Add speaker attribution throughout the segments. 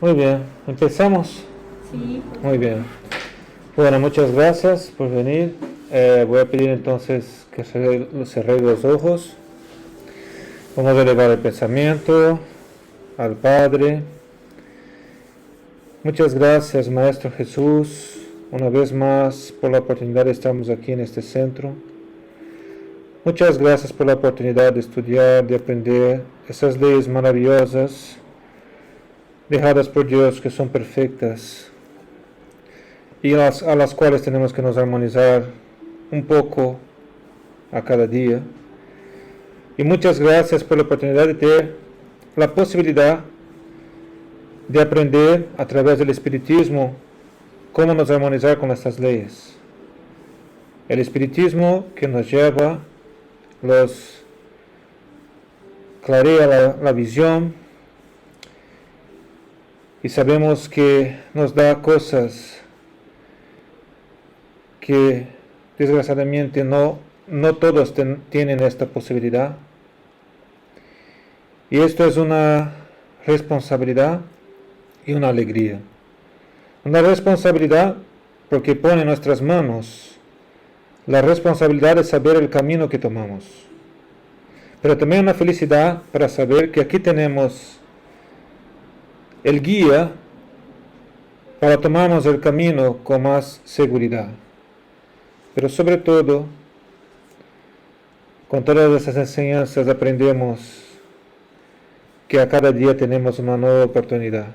Speaker 1: Muy bien, empezamos.
Speaker 2: Sí,
Speaker 1: Muy bien. Bueno, muchas gracias por venir. Voy a pedir entonces que cerréis los ojos. Vamos a elevar el pensamiento al Padre. Muchas gracias, Maestro Jesús, una vez más por la oportunidad de estarmos aquí en este centro. Muchas gracias por la oportunidad de estudiar, de aprender esas leyes maravillosas dejadas por Dios que son perfectas y a las cuales tenemos que nos armonizar un poco a cada día. Y muchas gracias por la oportunidad de tener la posibilidad de aprender a través del espiritismo cómo nos armonizar con estas leyes. El espiritismo que nos lleva, clarea la visión, y sabemos que nos da cosas que desgraciadamente no todos tienen esta posibilidad. Y esto es una responsabilidad y una alegría. Una responsabilidad porque pone en nuestras manos la responsabilidad de saber el camino que tomamos. Pero también una felicidad para saber que aquí tenemos el guía para tomarnos el camino con más seguridad. Pero sobre todo, con todas esas enseñanzas aprendemos que a cada día tenemos una nueva oportunidad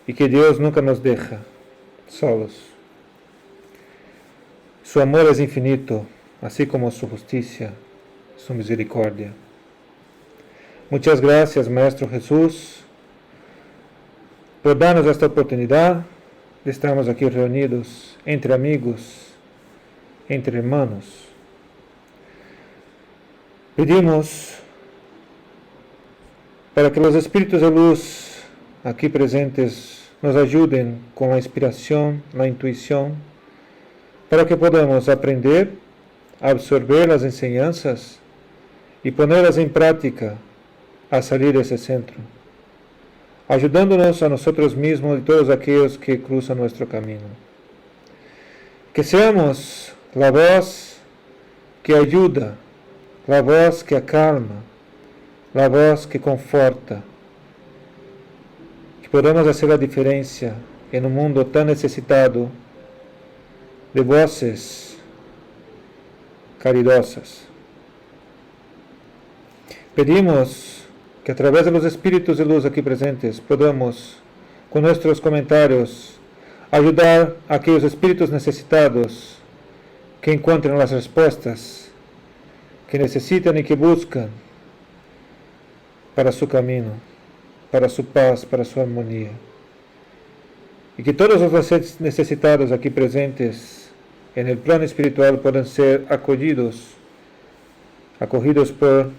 Speaker 1: y que Dios nunca nos deja solos. Su amor es infinito, así como su justicia, su misericordia. Muchas gracias, Maestro Jesús, por darnos esta oportunidad de estarmos aquí reunidos entre amigos, entre hermanos. Pedimos para que los espíritus de luz aquí presentes nos ayuden con la inspiración, la intuición, para que podamos aprender, absorber las enseñanzas y ponerlas en práctica a salir de ese centro, ayudándonos a nosotros mismos y todos aquellos que cruzan nuestro camino. Que seamos la voz que ayuda, la voz que acalma, la voz que conforta, que podamos hacer la diferencia en un mundo tan necesitado de voces caridosas. Pedimos que a través de los espíritus de luz aquí presentes podamos, con nuestros comentarios, ayudar a aquellos espíritus necesitados que encuentren las respuestas que necesitan y que buscan para su camino, para su paz, para su armonía. Y que todos los necesitados aquí presentes en el plano espiritual puedan ser acogidos por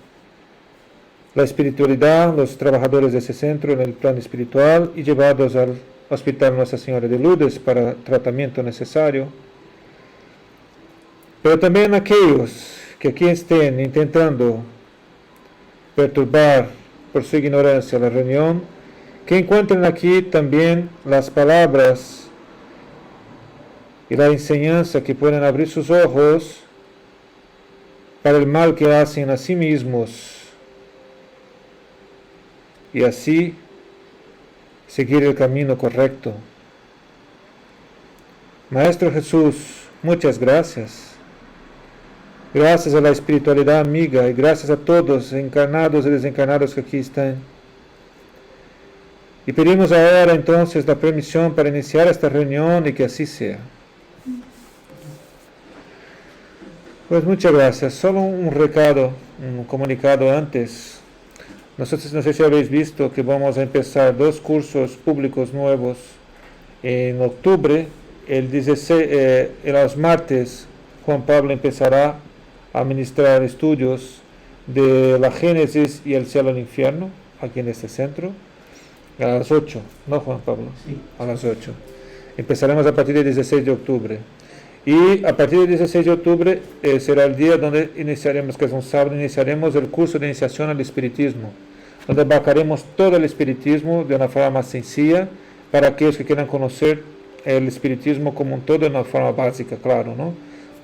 Speaker 1: la espiritualidad, los trabajadores de ese centro en el plano espiritual y llevados al Hospital Nuestra Señora de Lourdes para tratamiento necesario. Pero también aquellos que aquí estén intentando perturbar por su ignorancia la reunión, que encuentren aquí también las palabras y la enseñanza que pueden abrir sus ojos para el mal que hacen a sí mismos y así seguir el camino correcto. Maestro Jesús, muchas gracias. Gracias a la espiritualidad amiga y gracias a todos, encarnados y desencarnados que aquí están. Y pedimos ahora entonces la permisión para iniciar esta reunión y que así sea. Pues muchas gracias. Solo un recado, un comunicado antes. No sé si habéis visto que vamos a empezar 2 cursos públicos nuevos en octubre. El 16, los martes, Juan Pablo empezará a ministrar estudios de la Génesis y el cielo y el infierno, aquí en este centro, a las 8, ¿no, Juan Pablo?
Speaker 2: Sí.
Speaker 1: A las 8. Empezaremos a partir del 16 de octubre. Y a partir del 16 de octubre será el día donde iniciaremos, que es un sábado, iniciaremos el curso de iniciación al espiritismo. donde abarcaremos todo el espiritismo de una forma más sencilla para aquellos que quieran conocer el espiritismo como un todo de una forma básica, claro, ¿no?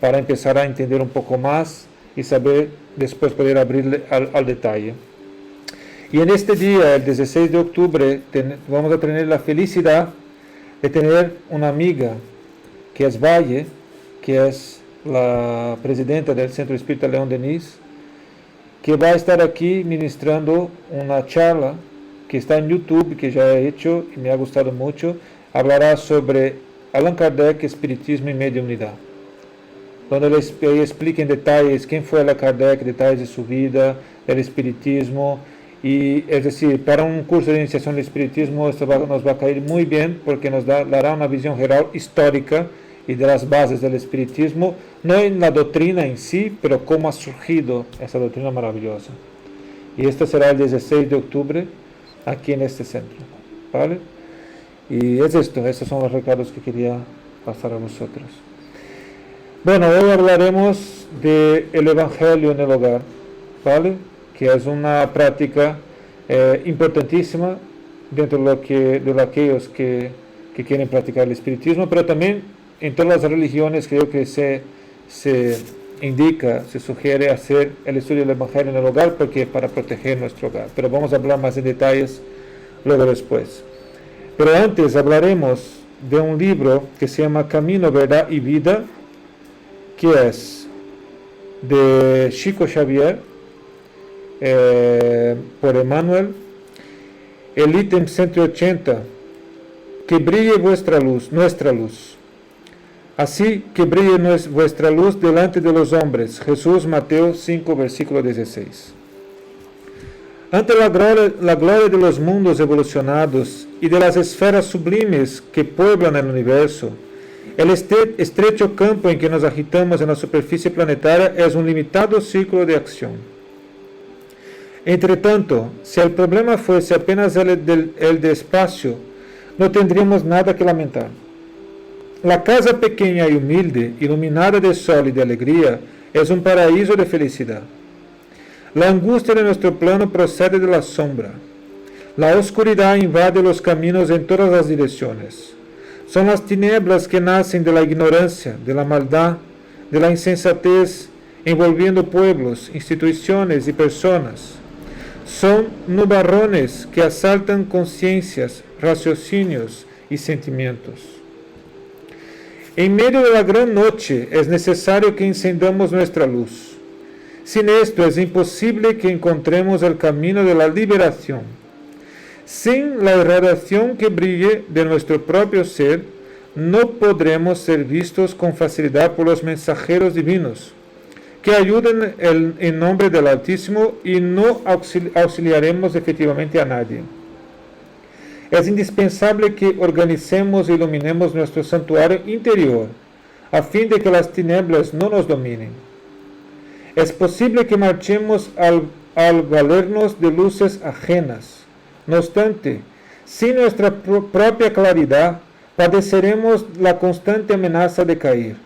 Speaker 1: Para empezar a entender un poco más y saber después poder abrirle al detalle. Y en este día, el 16 de octubre, vamos a tener la felicidad de tener una amiga que es Valle, que es la presidenta del Centro Espírita León Denis, que va a estar aquí ministrando una charla que está en YouTube, que ya he hecho y me ha gustado mucho. Hablará sobre Allan Kardec, espiritismo y mediunidad, donde él explica en detalles quién fue Allan Kardec, detalles de su vida, el espiritismo. Y es decir, para un curso de iniciación del espiritismo esto nos va a caer muy bien, porque nos dará una visión general histórica y de las bases del espiritismo, no en la doctrina en sí, pero cómo ha surgido esa doctrina maravillosa. Y esto será el 16 de octubre aquí en este centro, ¿vale? Y es esto, estos son los recados que quería pasar a vosotros. Bueno, hoy hablaremos del Evangelio en el hogar, ¿vale? Que es una práctica importantísima dentro de aquellos que quieren practicar el espiritismo, pero también en todas las religiones creo que se indica, se sugiere hacer el estudio del Evangelio en el hogar, porque para proteger nuestro hogar. Pero vamos a hablar más en detalles luego después. Pero antes hablaremos de un libro que se llama Camino, Verdad y Vida, que es de Chico Xavier, por Emmanuel. El ítem 180, que brille vuestra luz, nuestra luz. Así que brille vuestra luz delante de los hombres. Jesús, Mateo 5, versículo 16. Ante la gloria de los mundos evolucionados y de las esferas sublimes que pueblan el universo, el estrecho campo en que nos agitamos en la superficie planetaria es un limitado círculo de acción. Entretanto, si el problema fuese apenas el de espacio, no tendríamos nada que lamentar. La casa pequeña y humilde, iluminada de sol y de alegría, es un paraíso de felicidad. La angustia de nuestro plano procede de la sombra. La oscuridad invade los caminos en todas las direcciones. Son las tinieblas que nacen de la ignorancia, de la maldad, de la insensatez, envolviendo pueblos, instituciones y personas. Son nubarrones que asaltan conciencias, raciocinios y sentimientos. En medio de la gran noche es necesario que encendamos nuestra luz. Sin esto es imposible que encontremos el camino de la liberación. Sin la irradiación que brille de nuestro propio ser, no podremos ser vistos con facilidad por los mensajeros divinos, que ayuden en nombre del Altísimo, y no auxiliaremos efectivamente a nadie. Es indispensable que organicemos e iluminemos nuestro santuario interior, a fin de que las tinieblas no nos dominen. Es posible que marchemos al valernos de luces ajenas. No obstante, sin nuestra propia claridad, padeceremos la constante amenaza de caer.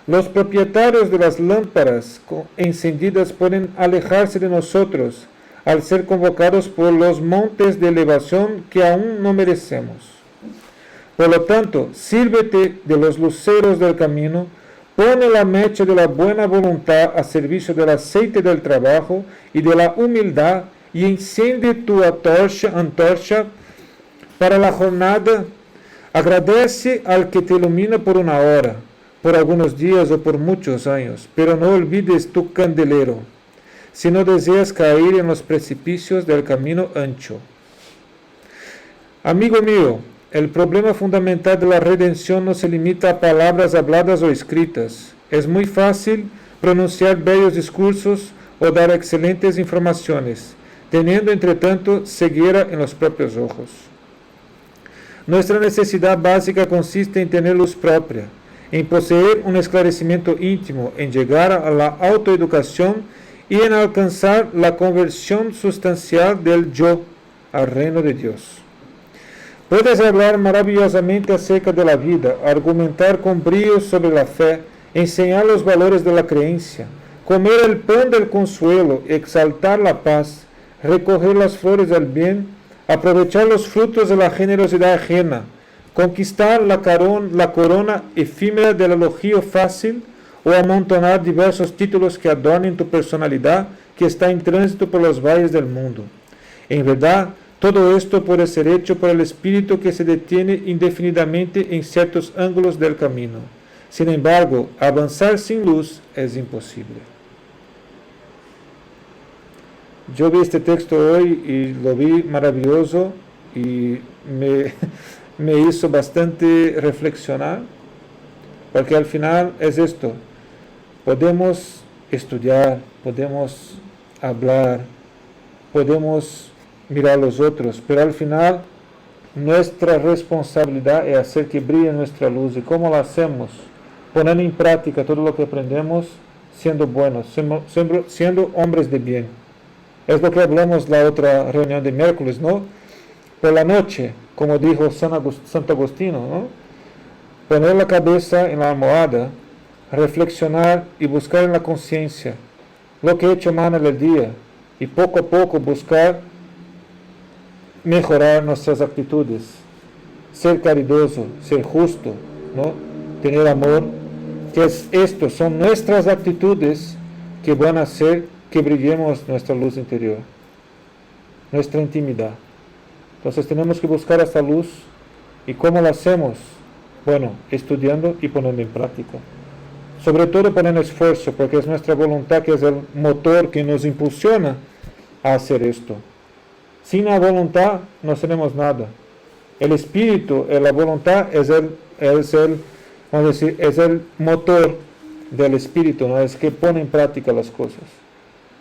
Speaker 1: Los propietarios de las lámparas encendidas pueden alejarse de nosotros al ser convocados por los montes de elevación que aún no merecemos. Por lo tanto, sírvete de los luceros del camino, pone la mecha de la buena voluntad a servicio del aceite del trabajo y de la humildad, y enciende tu antorcha para la jornada. Agradece al que te ilumina por una hora, por algunos días o por muchos años, pero no olvides tu candelero, si no deseas caer en los precipicios del camino ancho. Amigo mío, el problema fundamental de la redención no se limita a palabras habladas o escritas. Es muy fácil pronunciar bellos discursos o dar excelentes informaciones, teniendo entre tanto ceguera en los propios ojos. Nuestra necesidad básica consiste en tener luz propia, en poseer un esclarecimiento íntimo, en llegar a la autoeducación y en alcanzar la conversión sustancial del yo al reino de Dios. Puedes hablar maravillosamente acerca de la vida, argumentar con brío sobre la fe, enseñar los valores de la creencia, comer el pan del consuelo, exaltar la paz, recoger las flores del bien, aprovechar los frutos de la generosidad ajena, conquistar la corona efímera del elogio fácil o amontonar diversos títulos que adornen tu personalidad que está en tránsito por los valles del mundo. En verdad, todo esto puede ser hecho por el espíritu que se detiene indefinidamente en ciertos ángulos del camino. Sin embargo, avanzar sin luz es imposible. Yo vi este texto hoy y lo vi maravilloso y me hizo bastante reflexionar, porque al final es esto: podemos estudiar, podemos hablar, podemos mirar a los otros, pero al final nuestra responsabilidad es hacer que brille nuestra luz. ¿Y cómo lo hacemos? Poniendo en práctica todo lo que aprendemos, siendo buenos, siendo hombres de bien. Es lo que hablamos la otra reunión de miércoles, ¿no? Por la noche, como dijo Santo Agostino, ¿no? Poner la cabeza en la almohada, reflexionar y buscar en la conciencia lo que he hecho mal en el día y poco a poco buscar mejorar nuestras actitudes, ser caridoso, ser justo, ¿no? Tener amor, que esto son nuestras actitudes que van a hacer que brillemos nuestra luz interior, nuestra intimidad. Entonces tenemos que buscar esta luz. ¿Y cómo la hacemos? Bueno, estudiando y poniendo en práctica. Sobre todo poniendo esfuerzo, porque es nuestra voluntad que es el motor que nos impulsiona a hacer esto. Sin la voluntad no hacemos nada. El espíritu, la voluntad es el motor del espíritu, ¿no? Es que pone en práctica las cosas.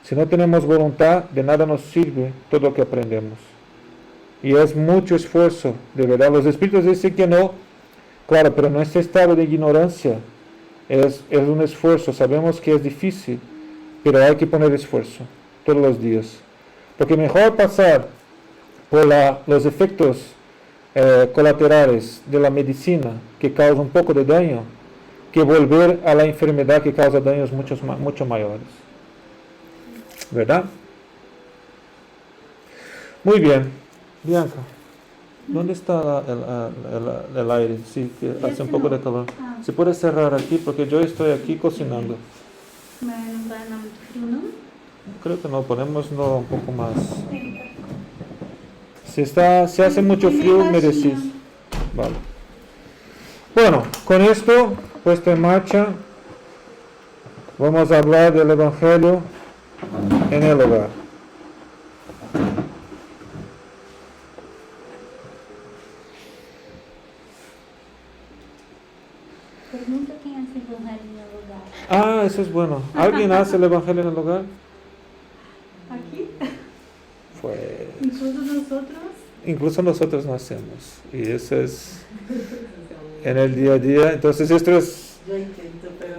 Speaker 1: Si no tenemos voluntad, de nada nos sirve todo lo que aprendemos. Y es mucho esfuerzo, de verdad. Los espíritus dicen que no, claro, pero nuestro estado de ignorancia es un esfuerzo. Sabemos que es difícil, pero hay que poner esfuerzo todos los días. Porque mejor pasar por los efectos colaterales de la medicina que causa un poco de daño, que volver a la enfermedad que causa daños mucho mayores. ¿Verdad? Muy bien. Bianca, ¿dónde está el aire? Sí, que hace un poco de calor. ¿Se puede cerrar aquí? Porque yo estoy aquí cocinando. Creo que no, ponémoslo un poco más. Si hace mucho frío, me decís. Vale. Bueno, con esto, puesto en marcha, vamos a hablar del Evangelio en el hogar.
Speaker 2: Pregunta quién hace el Evangelio en el hogar.
Speaker 1: Ah, eso es bueno. ¿Alguien hace el Evangelio en el hogar?
Speaker 2: Aquí,
Speaker 1: Pues,
Speaker 2: incluso nosotros
Speaker 1: no hacemos. Y eso es en el día a día. Entonces esto es...
Speaker 3: Yo intento, pero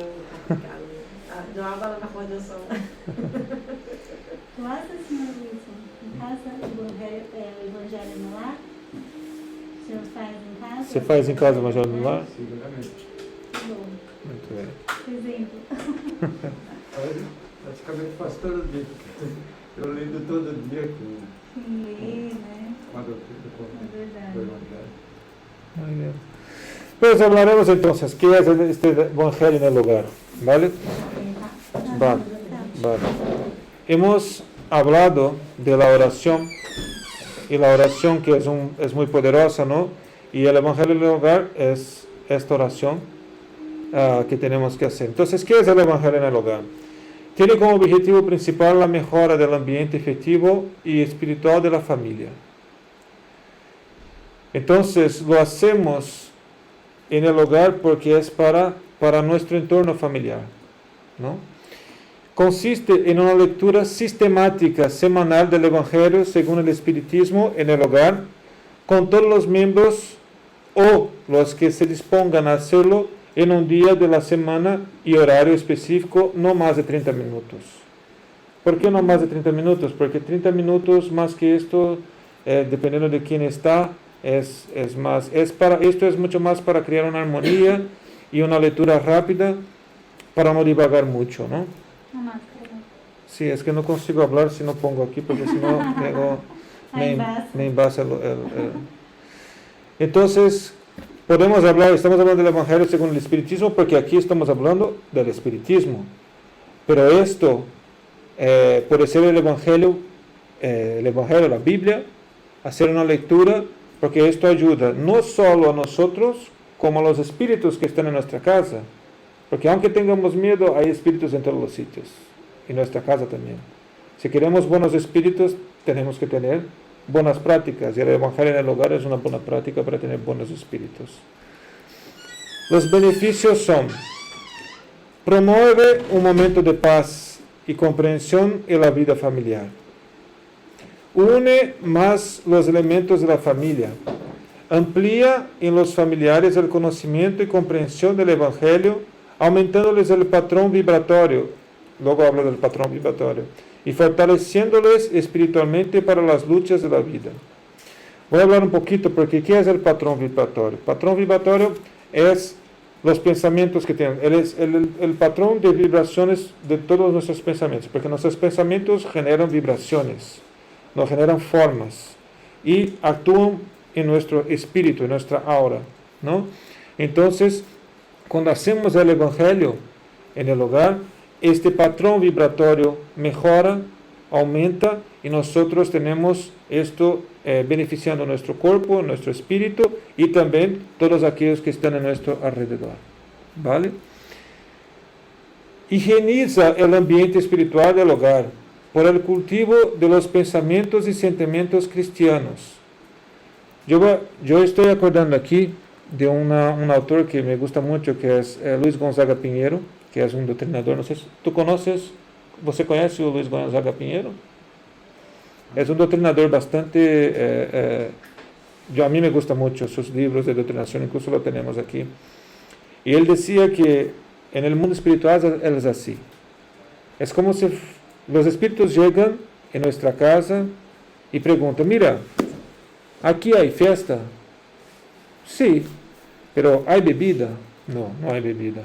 Speaker 3: complicado. Yo hago a lo mejor yo sola.
Speaker 2: ¿Tú haces, señor Wilson, en casa el Evangelio no lar? ¿Se faz em casa?
Speaker 1: ¿Se faz em casa o Evangelho no lar?
Speaker 4: Seguramente.
Speaker 2: Bom,
Speaker 1: Muito bem.
Speaker 2: exemplo.
Speaker 4: Praticamente faço todo dia. Eu lido todo dia com
Speaker 2: Quem lê, né?
Speaker 4: quando eu
Speaker 2: É verdade.
Speaker 4: do Evangelho.
Speaker 1: Muy bien. Pues hablaremos entonces qué es este Evangelio en el hogar, ¿vale? Vale, vale. Hemos hablado de la oración, y la oración que es muy poderosa, ¿no? Y el Evangelio en el hogar es esta oración que tenemos que hacer. Entonces, ¿qué es el Evangelio en el hogar? Tiene como objetivo principal la mejora del ambiente afectivo y espiritual de la familia. Entonces, lo hacemos en el hogar porque es para nuestro entorno familiar, ¿no? Consiste en una lectura sistemática semanal del Evangelio según el Espiritismo en el hogar, con todos los miembros o los que se dispongan a hacerlo en un día de la semana y horario específico, no más de 30 minutos. ¿Por qué no más de 30 minutos? Porque 30 minutos más que esto, dependiendo de quién está, es más. Esto es mucho más para crear una armonía y una lectura rápida para no divagar mucho, ¿no?
Speaker 2: A máscara.
Speaker 1: Sí, es que no consigo hablar si no pongo aquí, porque si no luego me envasa Entonces, podemos hablar, estamos hablando del Evangelio según el Espiritismo, porque aquí estamos hablando del Espiritismo. Pero esto puede ser el Evangelio, la Biblia, hacer una lectura, porque esto ayuda no solo a nosotros, como a los espíritus que están en nuestra casa. Porque aunque tengamos miedo, hay espíritus en todos los sitios, en nuestra casa también. Si queremos buenos espíritus, tenemos que tener buenas prácticas, y el Evangelio en el hogar es una buena práctica para tener buenos espíritus. Los beneficios son: promueve un momento de paz y comprensión en la vida familiar, une más los elementos de la familia, amplía en los familiares el conocimiento y comprensión del Evangelio, aumentándoles el patrón vibratorio, luego habla del patrón vibratorio, y fortaleciéndoles espiritualmente para las luchas de la vida. Voy a hablar un poquito, porque ¿qué es el patrón vibratorio? El patrón vibratorio es los pensamientos que tienen, es el patrón de vibraciones de todos nuestros pensamientos, porque nuestros pensamientos generan vibraciones, nos generan formas, y actúan en nuestro espíritu, en nuestra aura, ¿no? Entonces, cuando hacemos el Evangelio en el hogar, este patrón vibratorio mejora, aumenta, y nosotros tenemos esto beneficiando nuestro cuerpo, nuestro espíritu, y también todos aquellos que están en nuestro alrededor, ¿vale? Higieniza el ambiente espiritual del hogar por el cultivo de los pensamientos y sentimientos cristianos. Yo estoy acordando aquí de un autor que me gusta mucho, que es Luis Gonzaga Pinheiro, que es un doutrinador. No sé, ¿você conhece o Luis Gonzaga Pinheiro? Es un doutrinador bastante, a mí me gusta mucho sus libros de doutrinación, incluso lo tenemos aquí. Y él decía que en el mundo espiritual es así. Es como si los espíritus llegan en nuestra casa y preguntan: mira, aquí hay fiesta. Sí, pero ¿hay bebida? No, no hay bebida.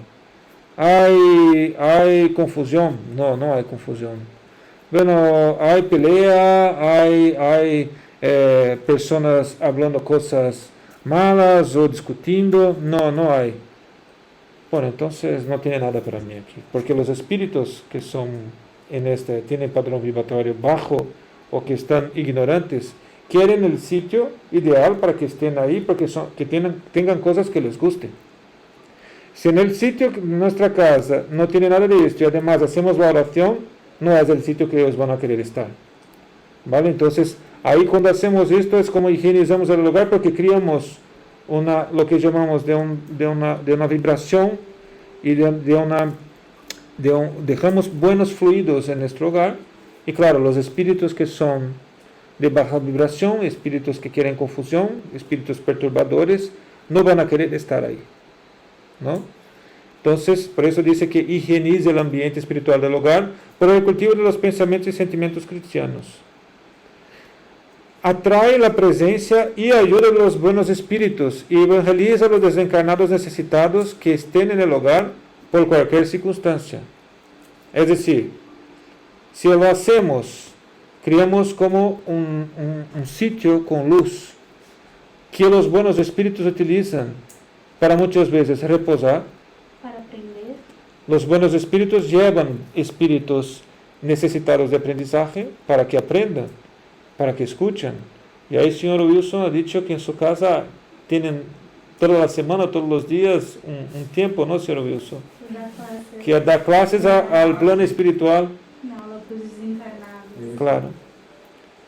Speaker 1: ¿Hay confusión? No, no hay confusión. Bueno, hay pelea, hay personas hablando cosas malas o discutiendo. No, no hay. Bueno, entonces no tiene nada para mí aquí, porque los espíritus que son tienen padrón vibratorio bajo o que están ignorantes, quieren el sitio ideal para que estén ahí, porque tengan cosas que les gusten. Si en el sitio de nuestra casa no tiene nada de esto y además hacemos la oración, no es el sitio que ellos van a querer estar, ¿vale? Entonces, ahí cuando hacemos esto es como higienizamos el lugar, porque creamos lo que llamamos de una vibración, y dejamos buenos fluidos en nuestro hogar. Y claro, los espíritus que son de baja vibración, espíritus que quieren confusión, espíritus perturbadores, no van a querer estar ahí, ¿no? Entonces, por eso dice que higieniza el ambiente espiritual del hogar por el cultivo de los pensamientos y sentimientos cristianos. Atrae la presencia y ayuda a los buenos espíritus y evangeliza a los desencarnados necesitados que estén en el hogar por cualquier circunstancia. Es decir, si lo hacemos, creamos como un sitio con luz que los buenos espíritus utilizan para muchas veces reposar.
Speaker 2: Para aprender.
Speaker 1: Los buenos espíritus llevan espíritus necesitados de aprendizaje para que aprendan, para que escuchen. Y ahí el señor Wilson ha dicho que en su casa tienen toda la semana, todos los días, un tiempo, ¿no, señor Wilson? Que da clases al plano espiritual.
Speaker 2: No, lo que desencarnados.
Speaker 1: Claro.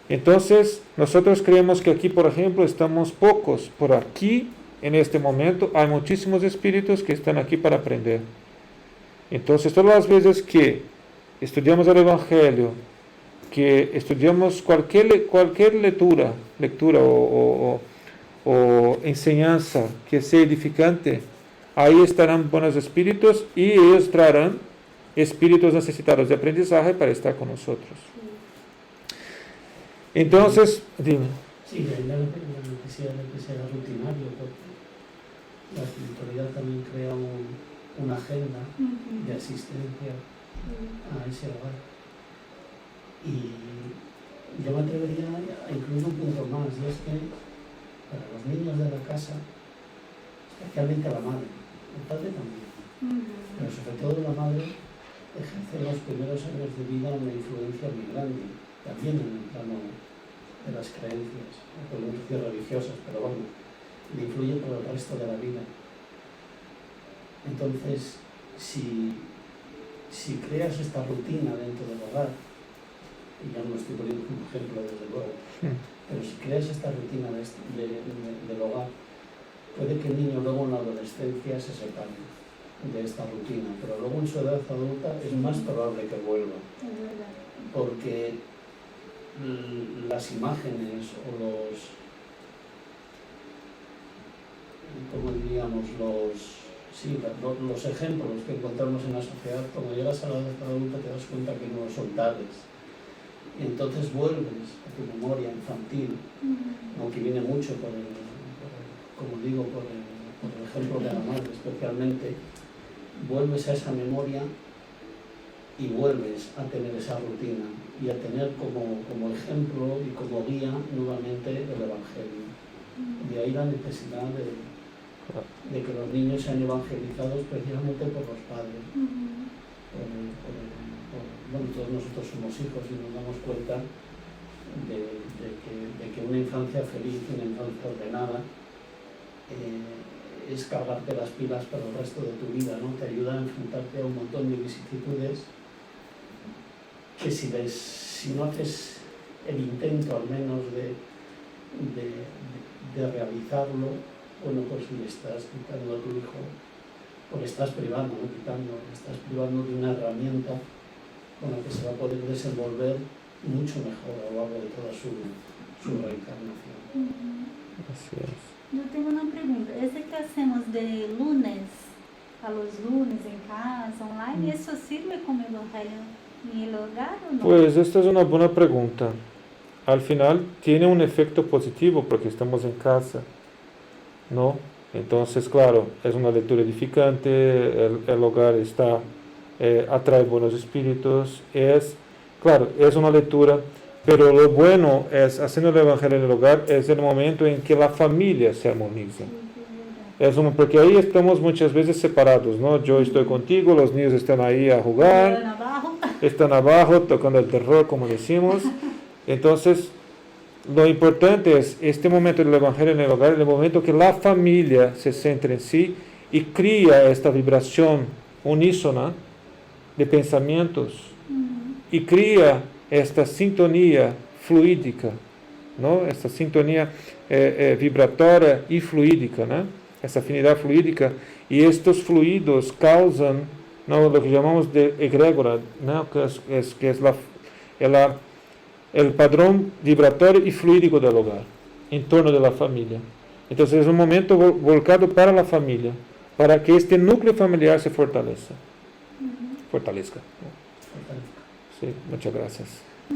Speaker 1: Entonces, nosotros creemos que aquí, por ejemplo, estamos pocos. Por aquí, en este momento, hay muchísimos espíritus que están aquí para aprender. Entonces, todas las veces que estudiamos el Evangelio, que estudiamos cualquier lectura o enseñanza que sea edificante, ahí estarán buenos espíritus y ellos traerán espíritus necesitados de aprendizaje para estar con nosotros. Entonces, dime.
Speaker 5: Sí, ahí la necesidad de que sea rutinario, porque la espiritualidad también crea una agenda de asistencia a ese hogar. Y yo me atrevería a incluir un punto más, y es que para los niños de la casa, especialmente la madre, el padre también, pero sobre todo la madre, ejerce los primeros años de vida una influencia muy grande, también en el plano de las creencias, no podemos decir religiosas, pero bueno, le influye por el resto de la vida. Entonces, si creas esta rutina dentro del hogar, y ya no lo estoy poniendo como ejemplo desde luego, pero si creas esta rutina del hogar, puede que el niño luego en la adolescencia se separe de esta rutina, pero luego en su edad adulta es más probable que vuelva, porque las imágenes o como diríamos, los ejemplos que encontramos en la sociedad, cuando llegas a la edad adulta te das cuenta que no son tales. Y entonces vuelves a tu memoria infantil, aunque viene mucho por el ejemplo de la madre especialmente, vuelves a esa memoria y vuelves a tener esa rutina y a tener como ejemplo y como guía nuevamente el Evangelio. De ahí la necesidad de que los niños sean evangelizados precisamente por los padres. Bueno, todos nosotros somos hijos y nos damos cuenta de que una infancia feliz, una infancia ordenada, es cargarte las pilas para el resto de tu vida, ¿no? Te ayuda a enfrentarte a un montón de vicisitudes que si no haces el intento al menos de realizarlo, bueno, pues le estás quitando a tu hijo, o le estás privando, ¿no? Le estás privando de una herramienta con la que se va a poder desenvolver mucho mejor a lo largo de toda su reencarnación.
Speaker 1: Así es.
Speaker 2: Yo tengo una pregunta. Ese que hacemos de lunes, a los lunes en casa, online, ¿eso sirve como evangelio en el hogar o no?
Speaker 1: Pues esta es una buena pregunta. Al final tiene un efecto positivo porque estamos en casa, ¿no? Entonces, claro, es una lectura edificante, el hogar atrae buenos espíritus, claro, es una lectura, pero lo bueno es, haciendo el Evangelio en el hogar, es el momento en que la familia se armoniza. Porque ahí estamos muchas veces separados, ¿no? Yo estoy contigo, los niños están ahí a jugar, están abajo tocando el terror, como decimos. Entonces, lo importante es este momento del Evangelio en el hogar, el momento que la familia se centra en sí y cría esta vibración unísona de pensamientos y cría esta sintonía fluídica, ¿no? Esta sintonía vibratoria y fluídica, ¿no? Esta afinidad fluídica, y estos fluidos causan, ¿no?, lo que llamamos de egrégora, ¿no?, que es el padrón vibratorio y fluídico del hogar, en torno de la familia. Entonces es un momento volcado para la familia, para que este núcleo familiar se fortalezca. Sí, muchas gracias.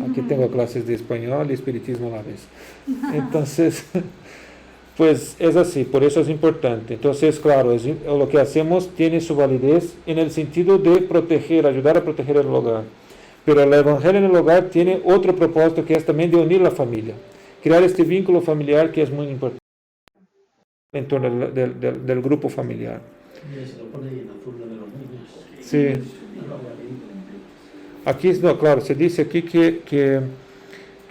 Speaker 1: Aquí tengo clases de español y espiritismo a la vez. Entonces, pues es así, por eso es importante. Entonces, claro, lo que hacemos tiene su validez en el sentido de proteger, ayudar a proteger el hogar. Pero el Evangelio en el hogar tiene otro propósito, que es también de unir la familia, crear este vínculo familiar que es muy importante en torno del grupo familiar.
Speaker 5: Y se lo pone ahí en azul de los niños.
Speaker 1: Sí. Aquí, no, claro, se dice aquí que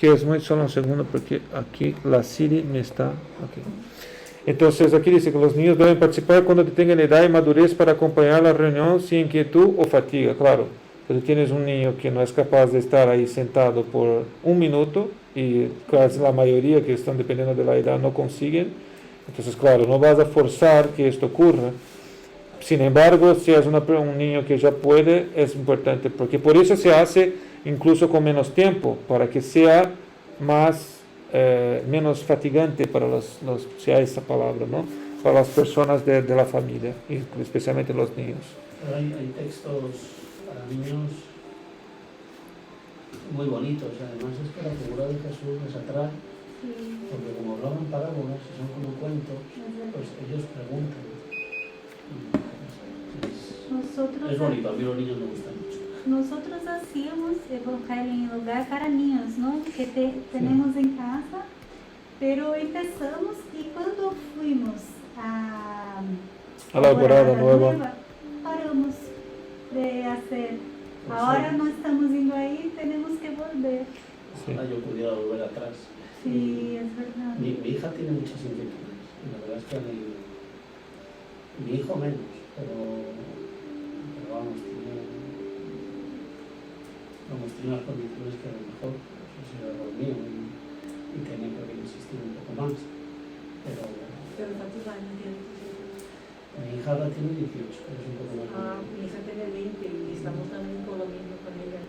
Speaker 1: es muy, solo un segundo, porque aquí la Siri me está... Okay. Entonces aquí dice que los niños deben participar cuando tengan edad y madurez para acompañar la reunión sin inquietud o fatiga, claro. Pero tienes un niño que no es capaz de estar ahí sentado por un minuto, y casi la mayoría que están dependiendo de la edad no consiguen, entonces claro, no vas a forzar que esto ocurra. Sin embargo, si es un niño que ya puede, es importante, porque por eso se hace incluso con menos tiempo, para que sea menos fatigante para si hay esa palabra, ¿no?, para las personas de la familia, y especialmente los niños.
Speaker 5: Pero hay textos para niños muy bonitos, además es que la figura de Jesús les atrae, porque como hablaban parábolas y son como cuentos, pues ellos preguntan. Es bonito, a mí los niños me gustan mucho.
Speaker 2: nosotros hacíamos evangelio en el hogar para niños, ¿no? Que tenemos en casa, pero empezamos y cuando fuimos a
Speaker 1: la Alborada Nueva,
Speaker 2: paramos de hacer.
Speaker 5: Pues
Speaker 2: Ahora
Speaker 5: sí.
Speaker 2: no estamos yendo ahí, tenemos que volver.
Speaker 5: Ojalá yo pudiera volver atrás.
Speaker 2: Sí, es verdad.
Speaker 5: Mi hija tiene muchas inquietudes. Y la verdad es que mi hijo menos, pero vamos, tiene unas condiciones que a lo mejor eso será lo mío y tenía que insistir un poco más. Pero
Speaker 3: Pero ¿cuántos años tiene tu hija?
Speaker 5: mi hija ahora tiene 18, pero es un poco más
Speaker 3: Ah,
Speaker 5: joven.
Speaker 3: mi hija tiene 20 y estamos también con lo mismo con ella.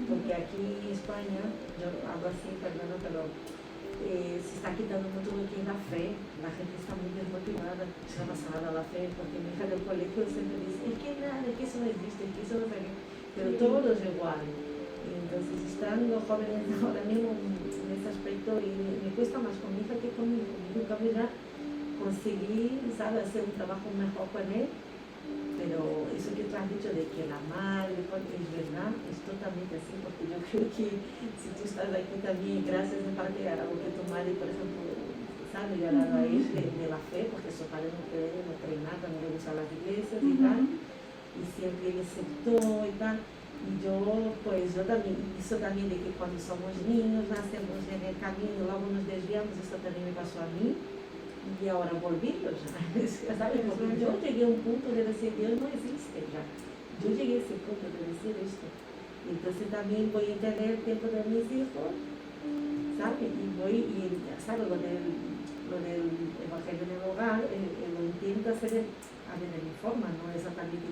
Speaker 3: Porque aquí en España, yo hablo así, perdona, pero se está quitando mucho lo que es la fe. La gente está muy desmotivada, se ha pasado a la fe, porque mi hija del colegio siempre dice, es que nada, es que eso no existe, es que eso no es real. Pero todo es igual. Y entonces están los jóvenes ahora mismo en ese aspecto y me cuesta más con mi hija que conmigo. En cambio ya conseguí, ¿sabes?, hacer un trabajo mejor con él. Pero eso que tú has dicho de que la madre, es verdad, es totalmente así, porque yo creo que si tú estás aquí también, gracias en parte a lo que tu madre, por ejemplo, sabe, le ha dado a él de la fe, porque su padre no cree nada, no le gustan las iglesias y tal, y siempre él aceptó y tal. Y yo, pues yo también, eso también de que cuando somos niños, nacemos en el camino, luego nos desviamos, eso también me pasó a mí. Y ahora volví, ¿sabes? Porque yo llegué a un punto de decir, Dios no existe ya. Yo llegué a ese punto de decir esto. Entonces también voy a tener el tiempo de mis hijos, ¿sabes? Y voy, y ¿sabes? Lo del evangelio en el hogar, lo intento hacer de mi forma, no exactamente,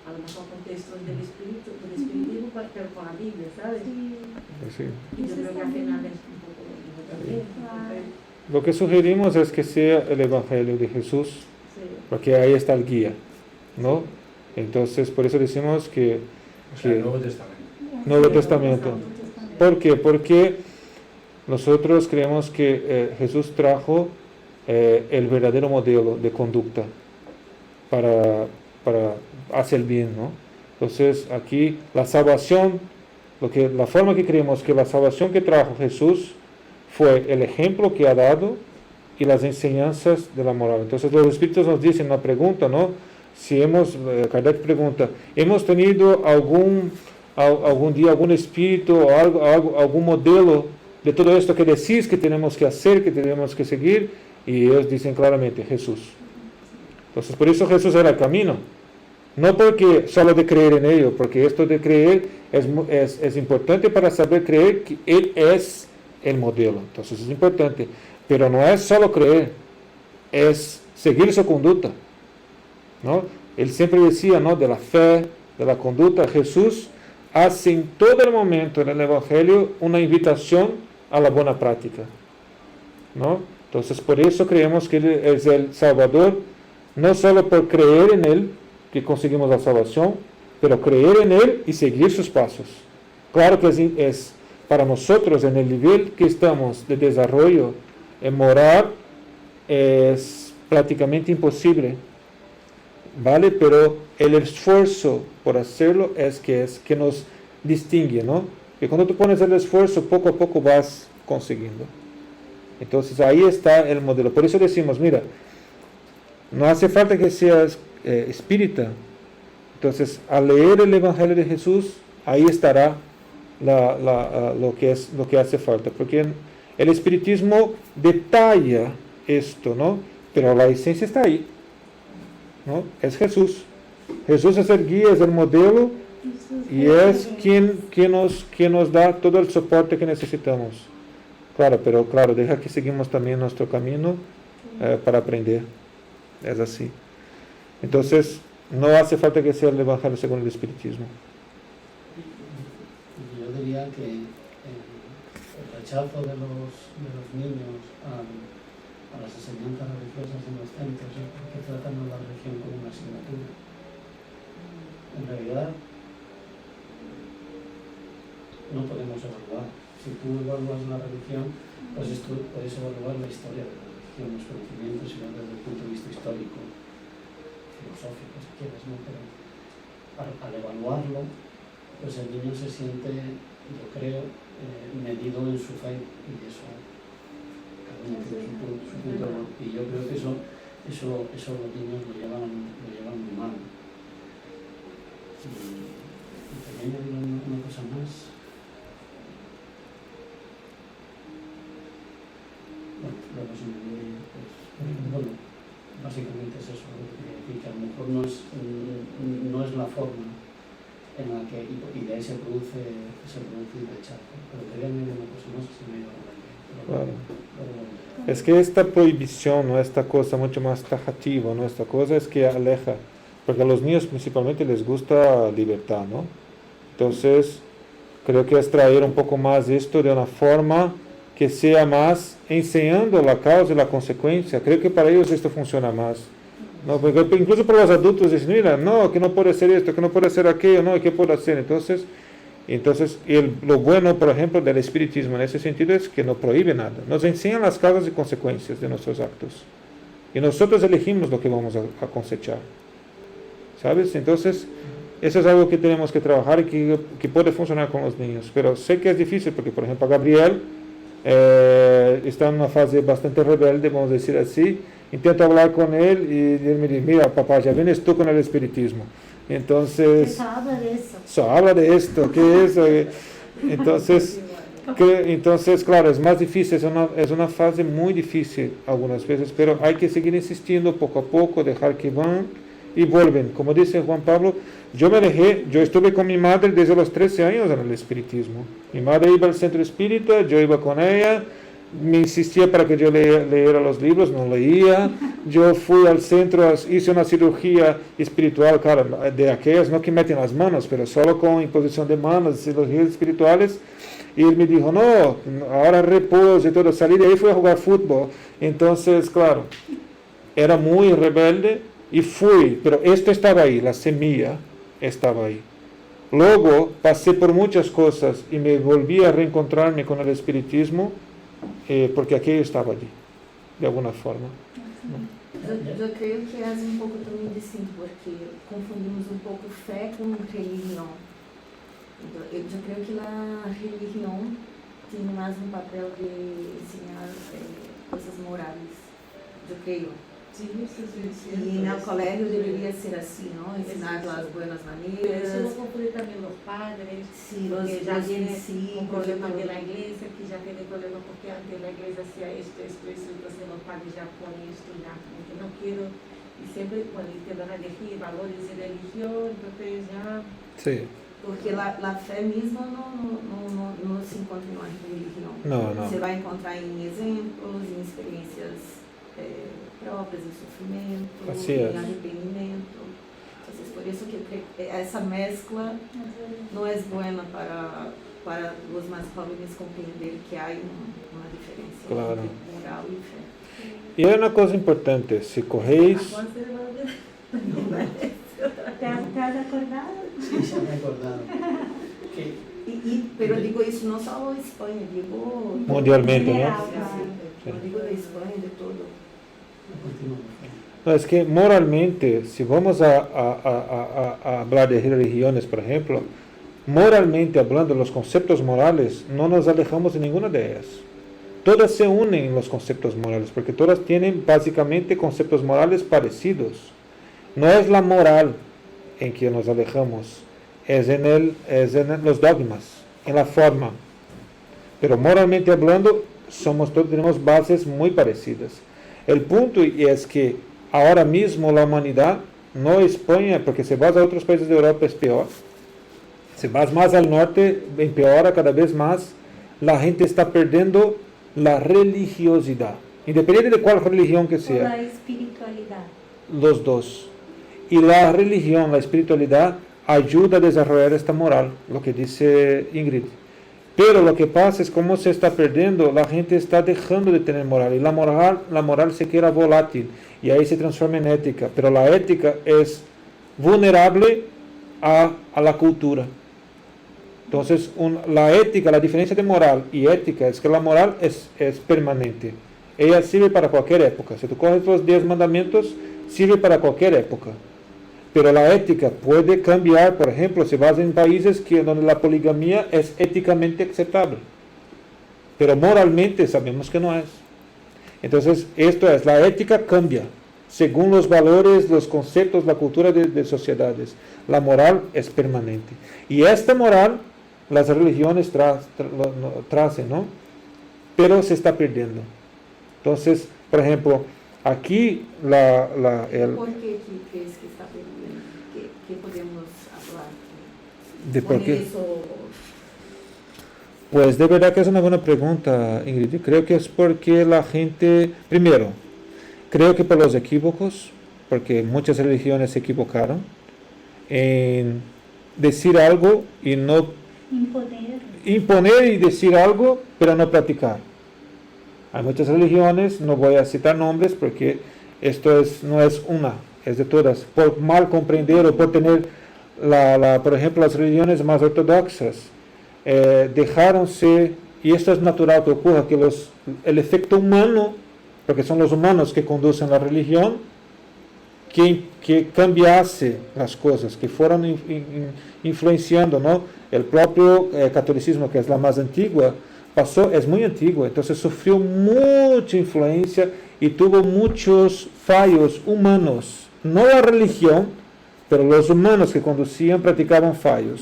Speaker 3: a lo mejor con textos del espíritu, del espiritismo, pero con la Biblia, ¿sabes?
Speaker 2: Sí.
Speaker 1: sí.
Speaker 3: Y yo creo que al final es un poco también.
Speaker 2: Claro.
Speaker 1: Lo que sugerimos es que sea el Evangelio de Jesús,
Speaker 3: Sí.
Speaker 1: porque ahí está el guía, ¿no? Entonces, por eso decimos que
Speaker 4: O sea,
Speaker 1: Sí.
Speaker 4: el Nuevo Testamento.
Speaker 1: Nuevo Testamento. ¿Por qué? Porque nosotros creemos que Jesús trajo el verdadero modelo de conducta para hacer el bien, ¿no? Entonces, aquí la salvación, la forma que creemos que la salvación que trajo Jesús fue el ejemplo que ha dado y las enseñanzas de la moral. Entonces los espíritus nos dicen una pregunta, ¿no? Si Kardec pregunta, ¿hemos tenido algún día algún espíritu o algún modelo de todo esto que decís que tenemos que hacer, que tenemos que seguir? Y ellos dicen claramente, Jesús. Entonces por eso Jesús era el camino. No porque solo de creer en ello, porque esto de creer es importante para saber creer que Él es el modelo. Entonces es importante, pero no es solo creer, es seguir su conducta, ¿no? Él siempre decía, ¿no?, de la fe, de la conducta. Jesús hace en todo el momento en el Evangelio una invitación a la buena práctica, ¿no? Entonces por eso creemos que Él es el Salvador, no solo por creer en Él que conseguimos la salvación, pero creer en Él y seguir sus pasos. Claro que es para nosotros, en el nivel que estamos de desarrollo moral, es prácticamente imposible, ¿vale? Pero el esfuerzo por hacerlo es que nos distingue, ¿no? Que cuando tú pones el esfuerzo, poco a poco vas consiguiendo. Entonces ahí está el modelo. Por eso decimos, mira, no hace falta que seas espírita. Entonces, al leer el Evangelio de Jesús, ahí estará lo que hace falta, porque el espiritismo detalla esto, ¿no? Pero la esencia está ahí, ¿no? Es Jesús. Jesús es el guía, es el modelo y es quien nos da todo el soporte que necesitamos. Claro, pero claro, deja que seguimos también nuestro camino para aprender. Es así. Entonces, no hace falta que sea el Evangelio según el espiritismo.
Speaker 5: Yo diría que el rechazo de los niños a las enseñanzas religiosas en los centros es porque tratan a la religión como una asignatura. En realidad, no podemos evaluar. Si tú evalúas una religión, pues puedes evaluar la historia de la religión, los conocimientos, y no desde el punto de vista histórico, filosófico, si quieres, ¿no? Pero al evaluarlo, pues el niño se siente, yo creo, medido en su fe, y eso, cada uno tiene su punto, ¿no? Y yo creo que eso los niños lo llevan muy mal. Y también hay una cosa más. Luego se me viene, bueno, básicamente es eso, y que a lo mejor no es la forma en la que, y de ahí se produce el rechazo. Pero quería añadir una cosa más que se me ha ido a la mente.
Speaker 1: Claro. Es que esta prohibición, ¿no? Esta cosa mucho más tajativa, ¿no? Esta cosa es que aleja, porque a los niños principalmente les gusta libertad, ¿no? Entonces, creo que es traer un poco más esto de una forma que sea más enseñando la causa y la consecuencia. Creo que para ellos esto funciona más, ¿no? Porque incluso para los adultos dicen, mira, no, que no puede ser esto, que no puede ser aquello, no, ¿qué puedo hacer? Entonces lo bueno, por ejemplo, del espiritismo en ese sentido es que no prohíbe nada, nos enseña las causas y consecuencias de nuestros actos. Y nosotros elegimos lo que vamos a cosechar, ¿sabes? Entonces, eso es algo que tenemos que trabajar y que puede funcionar con los niños. Pero sé que es difícil porque, por ejemplo, Gabriel está en una fase bastante rebelde, vamos a decir así. Intento hablar con él y él me dice, mira, papá, ya vienes tú con el espiritismo. Entonces,
Speaker 2: Só habla de eso.
Speaker 1: solo habla de esto, ¿qué es eso? Entonces, claro, es más difícil, es una fase muy difícil algunas veces, pero hay que seguir insistiendo poco a poco, dejar que van y vuelven. Como dice Juan Pablo, yo estuve con mi madre desde los 13 años en el espiritismo. Mi madre iba al centro espírita, yo iba con ella, me insistía para que yo leyera los libros, no leía. Yo fui al centro, hice una cirugía espiritual, claro, de aquellas, no que meten las manos, pero solo con imposición de manos, cirugías espirituales. Y él me dijo, no, ahora reposo y todo. Salí de ahí, fui a jugar fútbol. Entonces, claro, era muy rebelde y fui, pero esto estaba ahí, la semilla estaba ahí. Luego pasé por muchas cosas y me volví a reencontrarme con el espiritismo, porque aquello estaba allí, de alguna forma.
Speaker 3: Eu creio que é um pouco também assim, porque confundimos um pouco fé com religião. Eu creio que a religião tem mais um papel de ensinar coisas morais. Eu creio.
Speaker 6: Sí, sí, sí, sí.
Speaker 3: Y en el colegio debería ser así, ¿no? Enseñar las buenas
Speaker 6: Eso
Speaker 3: maneras.
Speaker 6: lo confunde también los padres,
Speaker 3: Sí,
Speaker 6: porque ya
Speaker 3: los
Speaker 6: tiene
Speaker 3: sí,
Speaker 6: un problema
Speaker 3: todo.
Speaker 6: de la iglesia, que ya tiene problema porque antes la iglesia hacía esto, entonces los padres ya ponen esto, ya como que no quiero, y siempre, bueno, intentan elegir valores de religión, entonces ya...
Speaker 1: Sí.
Speaker 3: Porque la fe misma no se encontra en una religión.
Speaker 1: No.
Speaker 3: Se va a encontrar en ejemplos, en experiencias próprias, en sufrimiento,
Speaker 1: Así
Speaker 3: en
Speaker 1: es.
Speaker 3: arrepentimiento. Entonces, por eso que esa mezcla no es buena para los más jóvenes comprender que hay una diferencia
Speaker 1: Claro.
Speaker 3: entre moral y fe.
Speaker 1: Y hay una cosa importante, si cogéis...
Speaker 6: Agora você vai
Speaker 2: ¿Te has acordado?
Speaker 5: Sí, se me ha acordado.
Speaker 3: Pero digo isso não só en España, digo
Speaker 1: Mundialmente, ¿no?
Speaker 2: General,
Speaker 3: Sí,
Speaker 2: claro.
Speaker 3: no digo de España, de todo.
Speaker 5: Continúo.
Speaker 1: No, es que moralmente, si vamos a hablar de religiones, por ejemplo, moralmente hablando, los conceptos morales, no nos alejamos de ninguna de ellas. Todas se unen en los conceptos morales, porque todas tienen básicamente conceptos morales parecidos. No es la moral en que nos alejamos, es en los dogmas, en la forma. Pero moralmente hablando, todos tenemos bases muy parecidas. El punto es que ahora mismo la humanidad, no España, porque si vas a otros países de Europa es peor. Si vas más al norte, empeora cada vez más. La gente está perdiendo la religiosidad, independiente de cuál religión que
Speaker 2: Por
Speaker 1: sea.
Speaker 2: la espiritualidad.
Speaker 1: Los dos. Y la religión, la espiritualidad, ayuda a desarrollar esta moral, lo que dice Ingrid. Pero lo que pasa es como se está perdiendo, la gente está dejando de tener moral. Y la moral se queda volátil. Y ahí se transforma en ética. Pero la ética es vulnerable a la cultura. Entonces, la ética, la diferencia de moral y ética es que la moral es permanente. Ella sirve para cualquier época. Si tú coges los 10 mandamientos, sirve para cualquier época. pero la ética puede cambiar. Por ejemplo, si vas en países donde la poligamia es éticamente aceptable, pero moralmente sabemos que no es. Entonces, esto es, la ética cambia según los valores, los conceptos, la cultura de sociedades. La moral es permanente. Y esta moral, las religiones tracen, ¿no? Pero se está perdiendo. Entonces, por ejemplo, aquí
Speaker 6: ¿Por qué crees que está perdiendo? ¿Qué podemos hablar?
Speaker 1: de por qué.
Speaker 6: Eso,
Speaker 1: Pues de verdad que es una buena pregunta, Ingrid. Creo que es porque la gente, primero, creo que por los equívocos, porque muchas religiones se equivocaron en decir algo y no imponer y decir algo, pero no practicar. Hay muchas religiones, no voy a citar nombres porque esto no es una, es de todas. Por mal comprender o por tener, por ejemplo, las religiones más ortodoxas, dejaronse, y esto es natural que ocurra, que el efecto humano, porque son los humanos que conducen la religión, que cambiase las cosas, que fueron influenciando, ¿no? El propio catolicismo, que es la más antigua, es muy antigua, entonces sufrió mucha influencia y tuvo muchos fallos humanos, no la religión, pero los humanos que conducían practicaban fallos.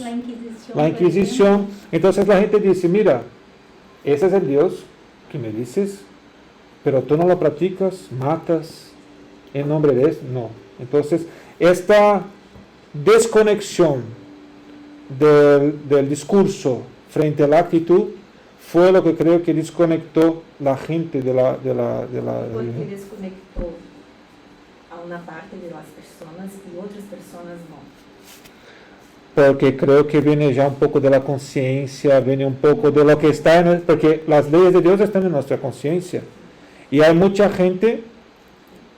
Speaker 1: La Inquisición. Entonces la gente dice, mira, ese es el Dios que me dices, pero tú no lo practicas, matas en nombre de eso. No. Entonces, esta desconexión del discurso frente a la actitud fue lo que creo que desconectó la gente de la
Speaker 6: porque desconectó a una parte de las personas y otras personas no.
Speaker 1: Porque creo que viene ya un poco de la conciencia, viene un poco de lo que está porque las leyes de Dios están en nuestra conciencia. Y hay mucha gente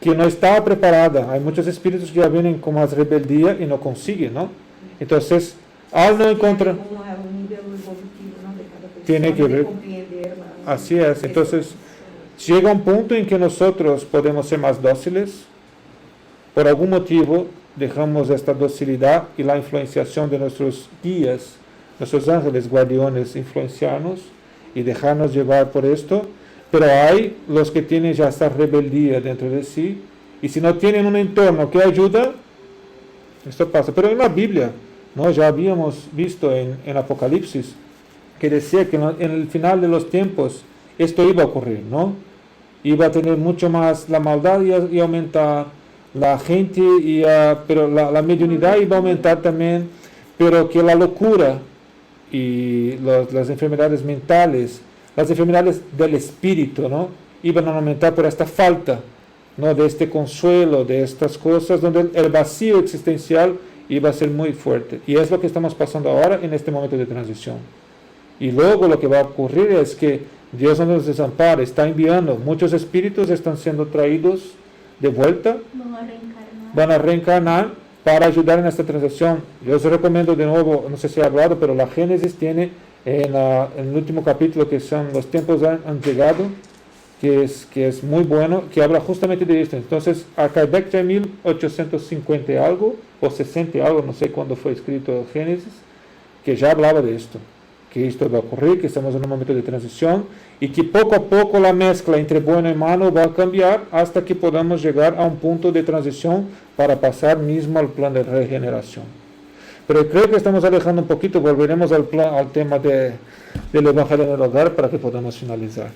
Speaker 1: que no está preparada, hay muchos espíritus que ya vienen con más rebeldía y no consiguen, ¿no? Entonces, al no encontrar... Tiene que ver. Así es. Entonces, llega un punto en que nosotros podemos ser más dóciles. Por algún motivo, dejamos esta docilidad y la influenciación de nuestros guías, nuestros ángeles guardianes, influenciarnos y dejarnos llevar por esto. Pero hay los que tienen ya esta rebeldía dentro de sí. Y si no tienen un entorno que ayuda, esto pasa. Pero en la Biblia, ¿no? Ya habíamos visto en Apocalipsis, que decía que en el final de los tiempos esto iba a ocurrir, ¿no? Iba a tener mucho más la maldad y aumentar, la gente, pero la mediunidad iba a aumentar también, pero que la locura y las enfermedades mentales, las enfermedades del espíritu, ¿no? Iban a aumentar por esta falta, ¿no? De este consuelo, de estas cosas, donde el vacío existencial iba a ser muy fuerte. Y es lo que estamos pasando ahora en este momento de transición. Y luego lo que va a ocurrir es que Dios no nos desampara, está enviando, muchos espíritus están siendo traídos de vuelta, van a reencarnar para ayudar en esta transición. Yo os recomiendo de nuevo, no sé si he hablado, pero la Génesis tiene en el último capítulo, que son los tiempos han llegado, que es muy bueno, que habla justamente de esto. Entonces, a Kardec ya en 1850 y algo, o 60 y algo, no sé cuándo fue escrito Génesis, que ya hablaba de esto, que esto va a ocurrir, que estamos en un momento de transición y que poco a poco la mezcla entre bueno y malo va a cambiar hasta que podamos llegar a un punto de transición para pasar mismo al plan de regeneración. Pero creo que estamos alejando un poquito, volveremos al tema del Evangelio en el hogar para que podamos finalizar.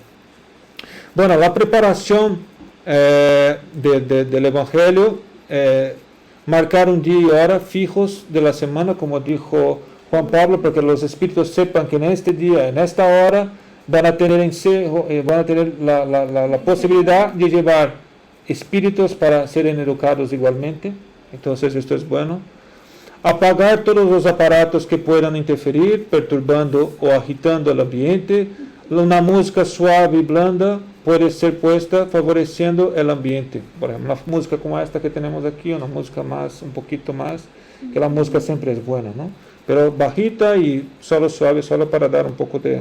Speaker 1: Bueno, la preparación del Evangelio, marcar un día y hora fijos de la semana, como dijo Juan Pablo, porque los espíritus sepan que en este día, en esta hora, van a tener la posibilidad de llevar espíritus para ser educados igualmente. Entonces esto es bueno. Apagar todos los aparatos que puedan interferir, perturbando o agitando el ambiente. Una música suave y blanda puede ser puesta favoreciendo el ambiente. Por ejemplo, una música como esta que tenemos aquí, una música un poquito más, que la música siempre es buena, ¿no? Pero bajita y solo suave, solo para dar un poco de...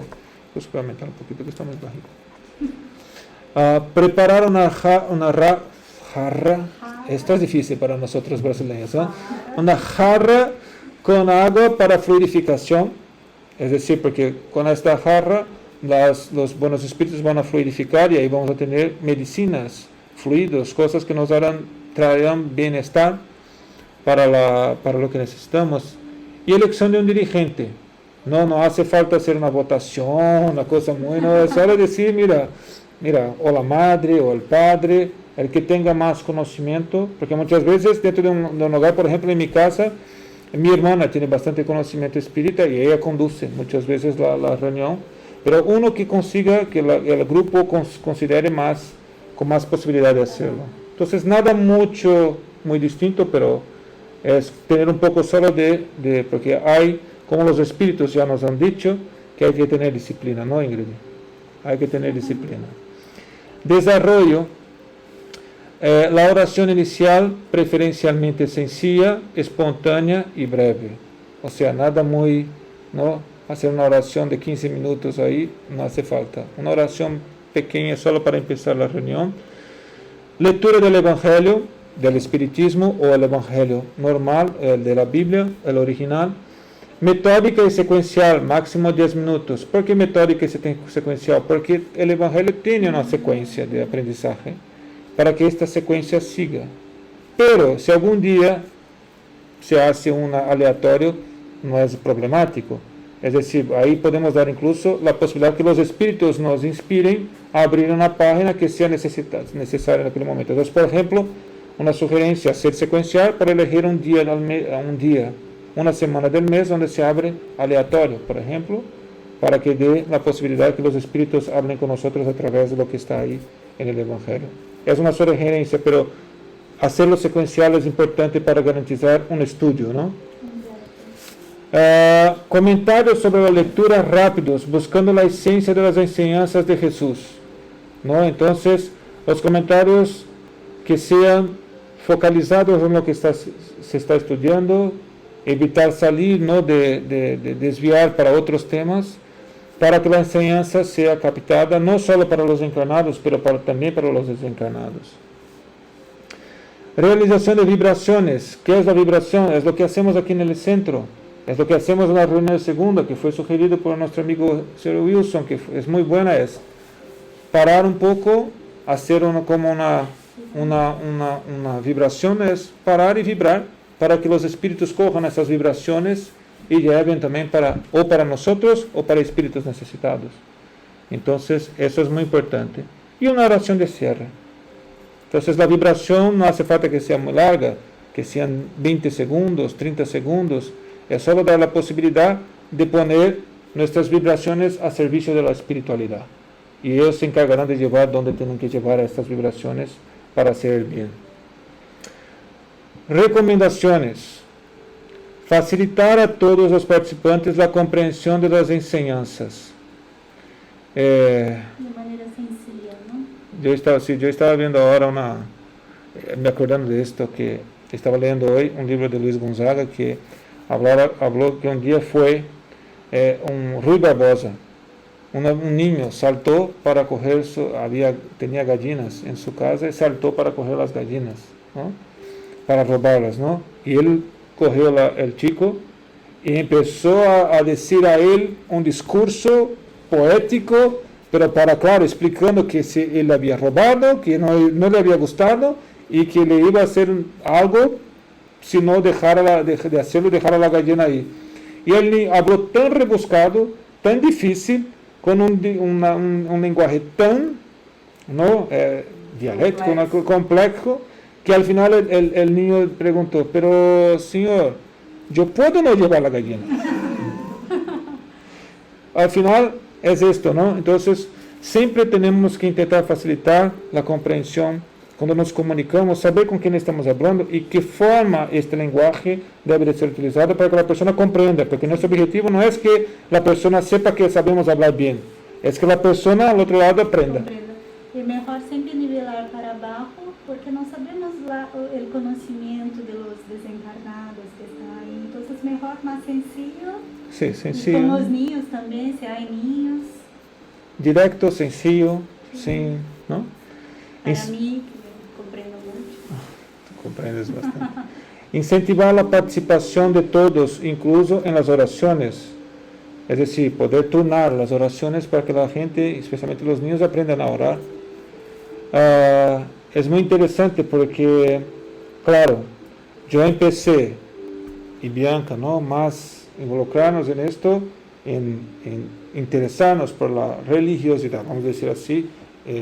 Speaker 1: Pues voy a aumentar un poquito que está muy bajito. Preparar una jarra Esto es difícil para nosotros brasileños, ¿no? Una jarra con agua para fluidificación, es decir, porque con esta jarra los buenos espíritus van a fluidificar y ahí vamos a tener medicinas, fluidos, cosas que nos traerán bienestar para lo que necesitamos. Y elección de un dirigente. No hace falta hacer una votación, una cosa muy... No, es solo decir, mira, o la madre o el padre, el que tenga más conocimiento, porque muchas veces dentro de un hogar, por ejemplo en mi casa, mi hermana tiene bastante conocimiento espírita y ella conduce muchas veces la reunión, pero uno que consiga que el grupo considere con más posibilidad de hacerlo. Entonces nada muy distinto, pero es tener un poco solo porque hay, como los espíritus ya nos han dicho, que hay que tener disciplina, ¿no, Ingrid? Hay que tener disciplina. Desarrollo. La oración inicial preferencialmente sencilla, espontánea y breve. O sea, nada muy, ¿no? Hacer una oración de 15 minutos ahí, no hace falta. Una oración pequeña solo para empezar la reunión. Lectura del Evangelio, del Espiritismo o el Evangelio normal, el de la Biblia, el original. Metódica y secuencial, máximo 10 minutos. ¿Por qué metódica y secuencial? Porque el Evangelio tiene una secuencia de aprendizaje para que esta secuencia siga. Pero si algún día se hace un aleatorio, no es problemático. Es decir, ahí podemos dar incluso la posibilidad que los espíritus nos inspiren a abrir una página que sea necesaria en aquel momento. Entonces, por ejemplo, una sugerencia, hacer secuencial para elegir un día, una semana del mes donde se abre aleatorio, por ejemplo, para que dé la posibilidad que los espíritus hablen con nosotros a través de lo que está ahí en el Evangelio. Es una sugerencia, pero hacerlo secuencial es importante para garantizar un estudio, ¿no? Comentarios sobre la lectura rápidos, buscando la esencia de las enseñanzas de Jesús, ¿no? Entonces, los comentarios que sean focalizados en lo que se está estudiando, evitar salir, ¿no? de desviar para otros temas, para que la enseñanza sea captada no solo para los encarnados, pero también para los desencarnados. Realización de vibraciones. ¿Qué es la vibración? Es lo que hacemos aquí en el centro. Es lo que hacemos en la reunión de segunda, que fue sugerido por nuestro amigo Sir Wilson, que es muy buena, es parar un poco, hacer una vibración, es parar y vibrar, para que los espíritus cojan esas vibraciones y lleven también para nosotros o para espíritus necesitados. Entonces, eso es muy importante. Y una oración de cierre. Entonces, la vibración no hace falta que sea muy larga, que sean 20 segundos, 30 segundos. Es solo dar la posibilidad de poner nuestras vibraciones a servicio de la espiritualidad. Y ellos se encargarán de llevar donde tienen que llevar estas vibraciones para hacer el bien. Recomendaciones. Facilitar a todos los participantes la comprensión de las enseñanzas.
Speaker 2: De manera sencilla, ¿no?
Speaker 1: Yo estaba viendo ahora me acordando de esto, que estaba leyendo hoy un libro de Luis Gonzaga que habló que un día fue un Rui Barbosa, un niño saltó para coger, tenía gallinas en su casa y saltó para coger las gallinas, ¿no? Para robarlas, ¿no? Y él cogió el chico y empezó a decir a él un discurso poético, pero claro, explicando que si él había robado, que no le había gustado y que le iba a hacer algo si no dejara de hacerlo, dejar a la gallina ahí. Y él habló tan rebuscado, tan difícil, con un lenguaje tan, ¿no? Dialéctico, complejo, que al final el niño preguntó, pero señor, ¿yo puedo no llevar la gallina? Al final es esto, ¿no? Entonces, siempre tenemos que intentar facilitar la comprensión cuando nos comunicamos, saber con quién estamos hablando y qué forma este lenguaje debe de ser utilizado para que la persona comprenda, porque nuestro objetivo no es que la persona sepa que sabemos hablar bien, es que la persona al otro lado aprenda.
Speaker 2: É melhor sempre nivelar para abajo, porque não sabemos o conhecimento dos desencarnados que estão aí. Então, é melhor mais sencillo.
Speaker 1: Sí, sencillo.
Speaker 2: Y con los niños también, si hay niños.
Speaker 1: Directo, sencillo, sin, ¿no?
Speaker 2: Para mí, que comprendo mucho.
Speaker 1: comprendes bastante. Incentivar la participación de todos, incluso en las oraciones. Es decir, poder turnar las oraciones para que la gente, especialmente los niños, aprendan a orar. Es muy interesante porque, claro, yo empecé, y Bianca, ¿no?, más involucrarnos en esto, en interesarnos por la religiosidad, vamos a decir así.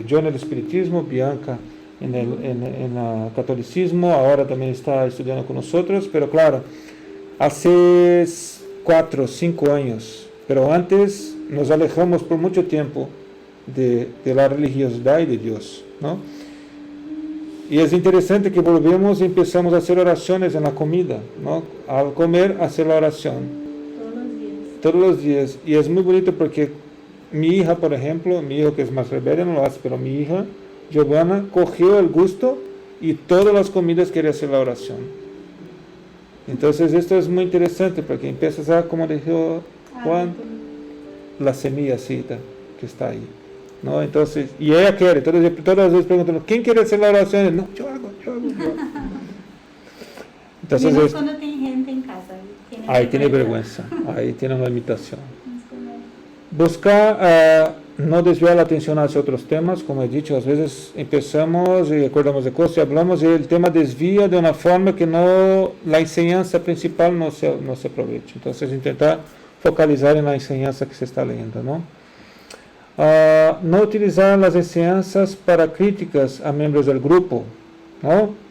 Speaker 1: Yo en el espiritismo, Bianca en el catolicismo, ahora también está estudiando con nosotros, pero claro, hace 4 o 5 años, pero antes nos alejamos por mucho tiempo de la religiosidad y de Dios, ¿no? Y es interesante que volvemos y empezamos a hacer oraciones en la comida, ¿no? Al comer, hacer la oración. Todos los días. Y es muy bonito porque mi hija, por ejemplo, mi hijo que es más rebelde no lo hace, pero mi hija, Giovanna, cogió el gusto y todas las comidas quiere hacer la oración. Entonces esto es muy interesante porque empiezas a, como dijo Juan, la semillacita que está ahí, ¿no? Entonces, y ella quiere, todas las veces preguntan, ¿quién quiere hacer la oración? No, yo hago. Entonces
Speaker 2: menos cuando tiene gente en casa.
Speaker 1: Ahí tiene vergüenza, ahí tiene una limitación. Buscar no desviar la atención hacia otros temas, como he dicho, a veces empezamos y acordamos de cosas y hablamos y el tema desvía de una forma que no, la enseñanza principal no se aprovecha. Entonces intentar focalizar en la enseñanza que se está leyendo, ¿no? No utilizar las enseñanzas para críticas a miembros del grupo, ¿no?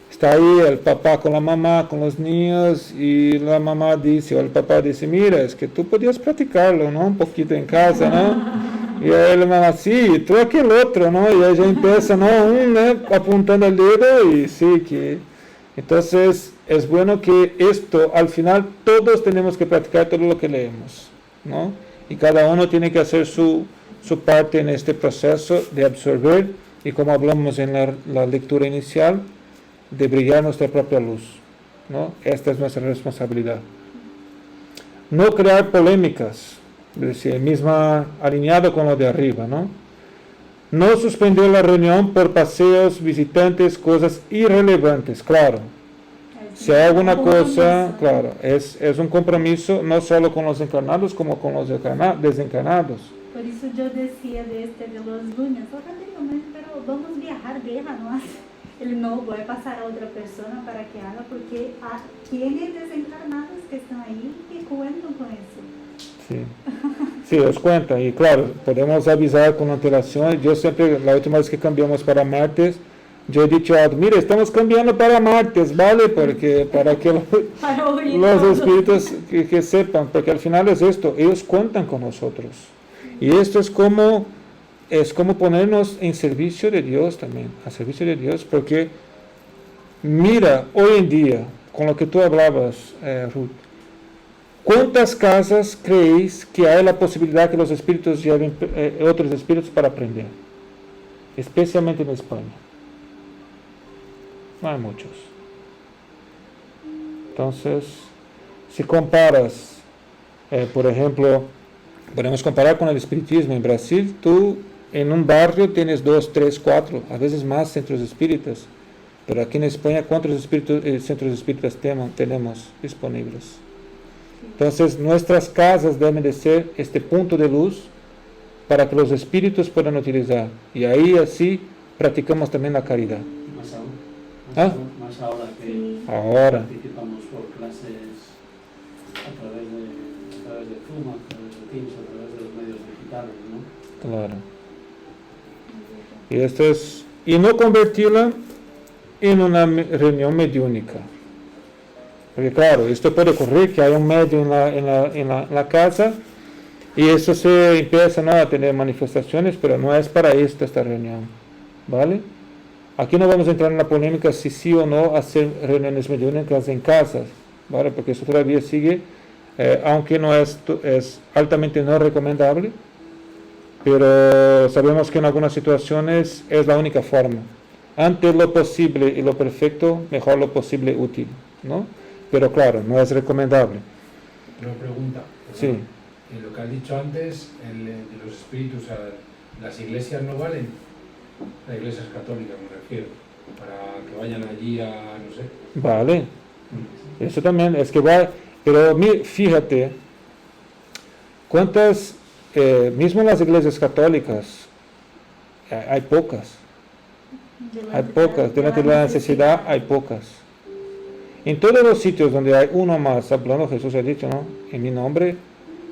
Speaker 1: Está ahí el papá con la mamá, con los niños, y la mamá dice, o el papá dice, mira, es que tú podías practicarlo, ¿no? Un poquito en casa, ¿no? Y ahí la mamá, sí, tú aquel otro, ¿no? Y ella empieza, ¿no? Apuntando el dedo y sí, que... Entonces, es bueno que esto, al final, todos tenemos que practicar todo lo que leemos, ¿no? Y cada uno tiene que hacer su parte en este proceso de absorber, y como hablamos en la lectura inicial, de brillar nuestra propia luz, ¿no? Esta es nuestra responsabilidad. No crear polémicas, es decir, misma alineado con lo de arriba, ¿no? No suspender la reunión por paseos, visitantes, cosas irrelevantes, claro. Si hay alguna cosa, claro, es un compromiso no solo con los encarnados, como con los desencarnados.
Speaker 2: Por eso yo decía de los lunes, pero vamos viajar, déjanos. Ele no, voy a pasar a otra persona para que haga, porque tiene desencarnados que están ahí y cuentan con eso.
Speaker 1: Sí, os cuentan, y claro, podemos avisar con antelación. Yo siempre, la última vez que cambiamos para martes, yo he dicho, mire, estamos cambiando para martes, ¿vale? Porque para que los espíritus que sepan, porque al final es esto, ellos cuentan con nosotros. Y esto es como ponernos en servicio de Dios también, a servicio de Dios, porque mira, hoy en día, con lo que tú hablabas, Ruth, ¿cuántas casas creéis que hay la posibilidad que los espíritus lleven otros espíritus para aprender? Especialmente en España. No hay muchos. Entonces, si comparas, por ejemplo, podemos comparar con el espiritismo. En Brasil, tú en un barrio tienes 2, 3, 4, a veces más centros espíritas. Pero aquí en España, ¿cuántos centros espíritas tenemos disponibles? Entonces, nuestras casas deben de ser este punto de luz para que los espíritus puedan utilizar. Y ahí así practicamos también la caridad.
Speaker 5: Más ahora que participamos por clases a través de Zoom, a través de Teams, a través de los medios digitales, ¿no?
Speaker 1: Claro. Y esto es, y no convertirla en una reunión mediúnica. Porque claro, esto puede ocurrir que hay un medio en la casa y eso se empieza, ¿no?, a tener manifestaciones, pero no es para esta reunión, ¿vale? Aquí no vamos a entrar en la polémica si sí o no hacer reuniones mediúnicas en casas, ¿vale? Porque eso todavía sigue, aunque no es altamente no recomendable, pero sabemos que en algunas situaciones es la única forma. Antes lo posible y lo perfecto, mejor lo posible útil, ¿no? Pero claro, no es recomendable.
Speaker 7: Una pregunta.
Speaker 1: Sí.
Speaker 7: En lo que has dicho antes, de los espíritus, las iglesias no valen. Las iglesias católicas me refiero. para que vayan allí a, no sé.
Speaker 1: Vale. Eso también es que va, pero fíjate, cuántas, mismo en las iglesias católicas, hay pocas. Delante de la necesidad hay pocas. En todos los sitios donde hay uno más hablando, Jesús ha dicho, ¿no? En mi nombre,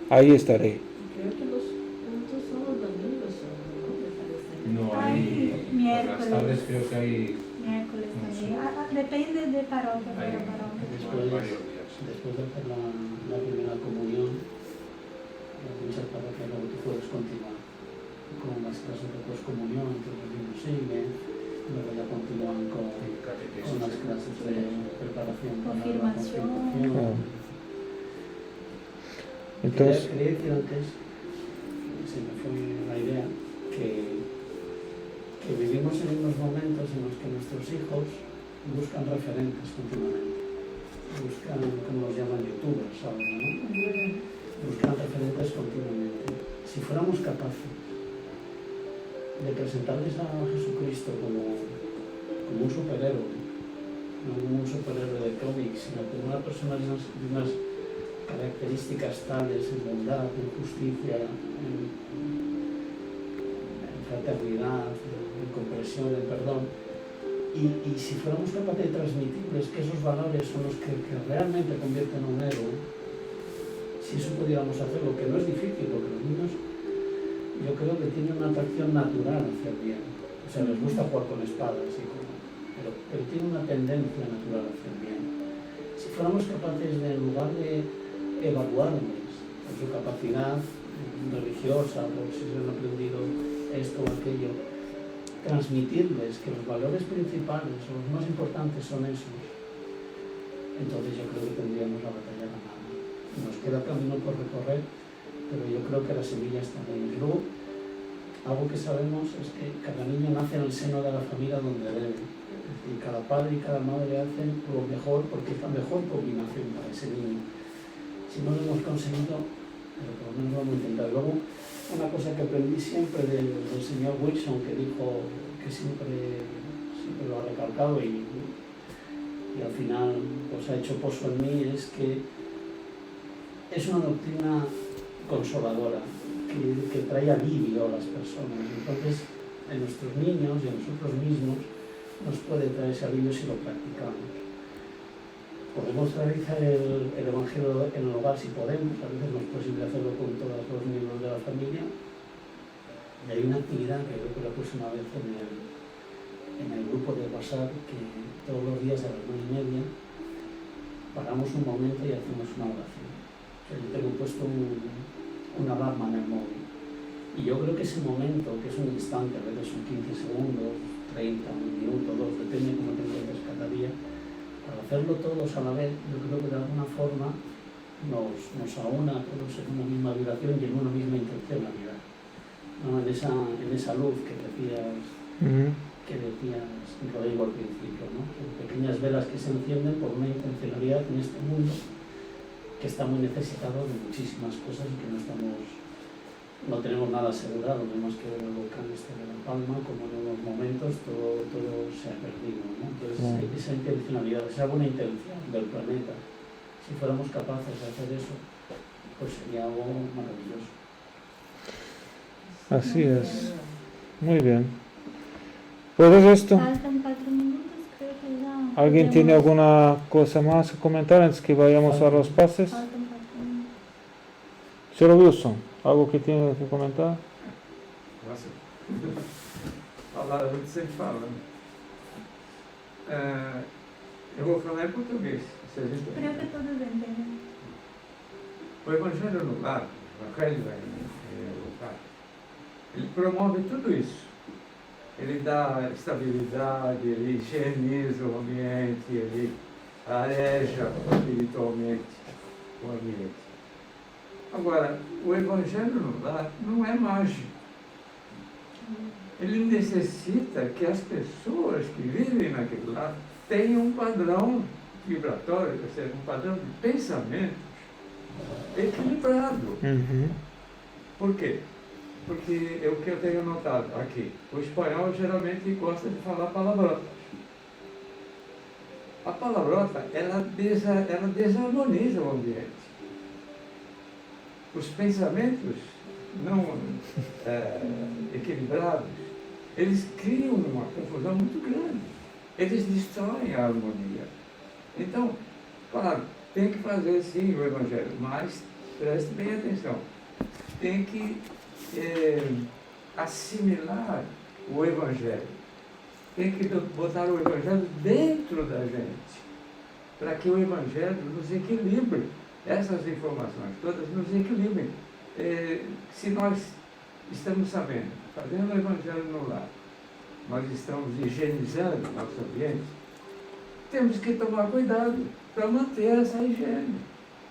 Speaker 1: ahí estaré.
Speaker 6: Creo que los puntos son los domingos, ¿no? Me parece.
Speaker 7: No hay. Por las
Speaker 2: Miércoles.
Speaker 7: tardes creo que hay.
Speaker 2: Miércoles también. Depende de parroquia para parroquia.
Speaker 5: Después de hacer la primera comunión, muchas parroquias luego tú puedes continuar con las clases de poscomunión, entonces los niños siguen, luego ya continúan con las clases de preparación para la
Speaker 2: Confirmación.
Speaker 5: confirmación.
Speaker 1: Entonces,
Speaker 5: Quería decir antes, se me fue la idea, que vivimos en unos momentos en los que nuestros hijos buscan referentes continuamente. Buscan, como los llaman, youtubers ahora, ¿no? Buscan referentes continuamente. Si fuéramos capaces de presentarles a Jesucristo como un superhéroe, no como un superhéroe de cómics, sino como una persona de unas características tales en bondad, en justicia, en fraternidad, en comprensión, en perdón, y si fuéramos capaces de transmitirles que esos valores son los que realmente convierten a un héroe, si eso pudiéramos hacerlo, que no es difícil, porque los niños yo creo que tienen una atracción natural hacia el bien, o sea, les gusta jugar con espadas, pero tienen una tendencia natural hacia el bien. Si fuéramos capaces de, en lugar de evaluarles por su capacidad religiosa, por si se han aprendido esto o aquello, transmitirles que los valores principales o los más importantes son esos, entonces yo creo que tendríamos la batalla ganada. Nos queda camino por recorrer, pero yo creo que la semilla está ahí. Y luego, algo que sabemos es que cada niño nace en el seno de la familia donde debe. Es decir, cada padre y cada madre hacen lo mejor porque es la mejor combinación para ese niño. Si no lo hemos conseguido, pero por lo menos lo hemos intentado. Luego, una cosa que aprendí siempre del señor Wilson, que dijo que siempre lo ha recalcado y al final pues ha hecho pozo en mí, es que es una doctrina consoladora, que trae alivio a las personas. Entonces, en nuestros niños y a nosotros mismos nos puede traer ese alivio si lo practicamos. Podemos realizar el Evangelio en el hogar si podemos, a veces no es posible hacerlo con todos los miembros de la familia. Y hay una actividad que creo que la puse una vez en el grupo de WhatsApp, que todos los días a las 9:30 paramos un momento y hacemos una oración. O sea, yo tengo puesto una alarma en el móvil. Y yo creo que ese momento, que es un instante, a veces son 15 segundos, 30, un minuto, 2, depende cómo te encuentres cada día, para hacerlo todos a la vez, yo creo que de alguna forma nos aúna a todos en una misma vibración y en una misma intencionalidad, ¿no? En esa luz que decías, Rodrigo, al principio, ¿no? Son pequeñas velas que se encienden por una intencionalidad en este mundo que está muy necesitado de muchísimas cosas y que no tenemos nada asegurado, no más que ver el volcán de La Palma, como en unos momentos todo se ha perdido, ¿no? Entonces, esa intencionalidad, esa buena intención del planeta, si fuéramos capaces de hacer eso, pues sería algo maravilloso.
Speaker 1: así es. Muy bien. Pues es esto.
Speaker 2: Faltan 4 minutos, creo que ya.
Speaker 1: ¿Alguien tiene alguna cosa más que comentar antes que vayamos a los pases?
Speaker 2: Faltan 4 minutos.
Speaker 1: Señor Wilson, ¿algo que tiene que comentar?
Speaker 4: Nossa. Falar, a gente sempre fala. Eu vou falar em português. Se a gente...
Speaker 2: Creo que todos entienden.
Speaker 4: O Evangelho no Lar, o Evangelho no Lar, ele promove tudo isso. Ele dá estabilidade, ele higieniza o ambiente, ele areja espiritualmente o ambiente. Agora, o Evangelho no Lar não é mágico. Ele necessita que as pessoas que vivem naquele lar tenham um padrão vibratório, ou seja, um padrão de pensamento equilibrado. Por quê? Porque é o que eu tenho notado aqui. O espanhol geralmente gosta de falar palavrões. A palavrota, ela desarmoniza o ambiente. Os pensamentos não equilibrados, eles criam uma confusão muito grande. Eles destroem a harmonia. Então, claro, tem que fazer sim o Evangelho, mas preste bem atenção. Tem que assimilar o Evangelho. Tem que botar o Evangelho dentro da gente, para que o Evangelho nos equilibre. Essas informações todas nos equilibrem. Se nós estamos sabendo, fazendo o Evangelho no lar, nós estamos higienizando o nosso ambiente, temos que tomar cuidado para manter essa higiene.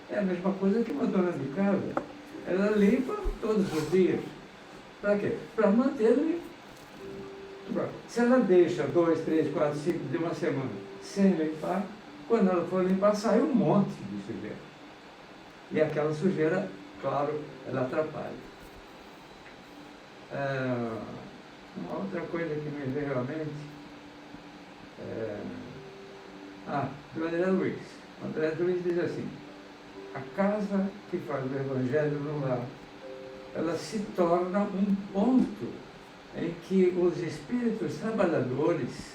Speaker 4: É a mesma coisa que uma dona de casa. Ela limpa todos os dias. Para quê? Para manter limpo. Se ela deixa 2, 3, 4, 5 de uma semana sem limpar, quando ela for limpar, sai um monte de sujeira. E aquela sujeira, claro, ela atrapalha. Uma outra coisa que me veio à mente do André Luiz. O André Luiz diz assim: a casa que faz o Evangelho no lar, ela se torna um ponto em que os espíritos trabalhadores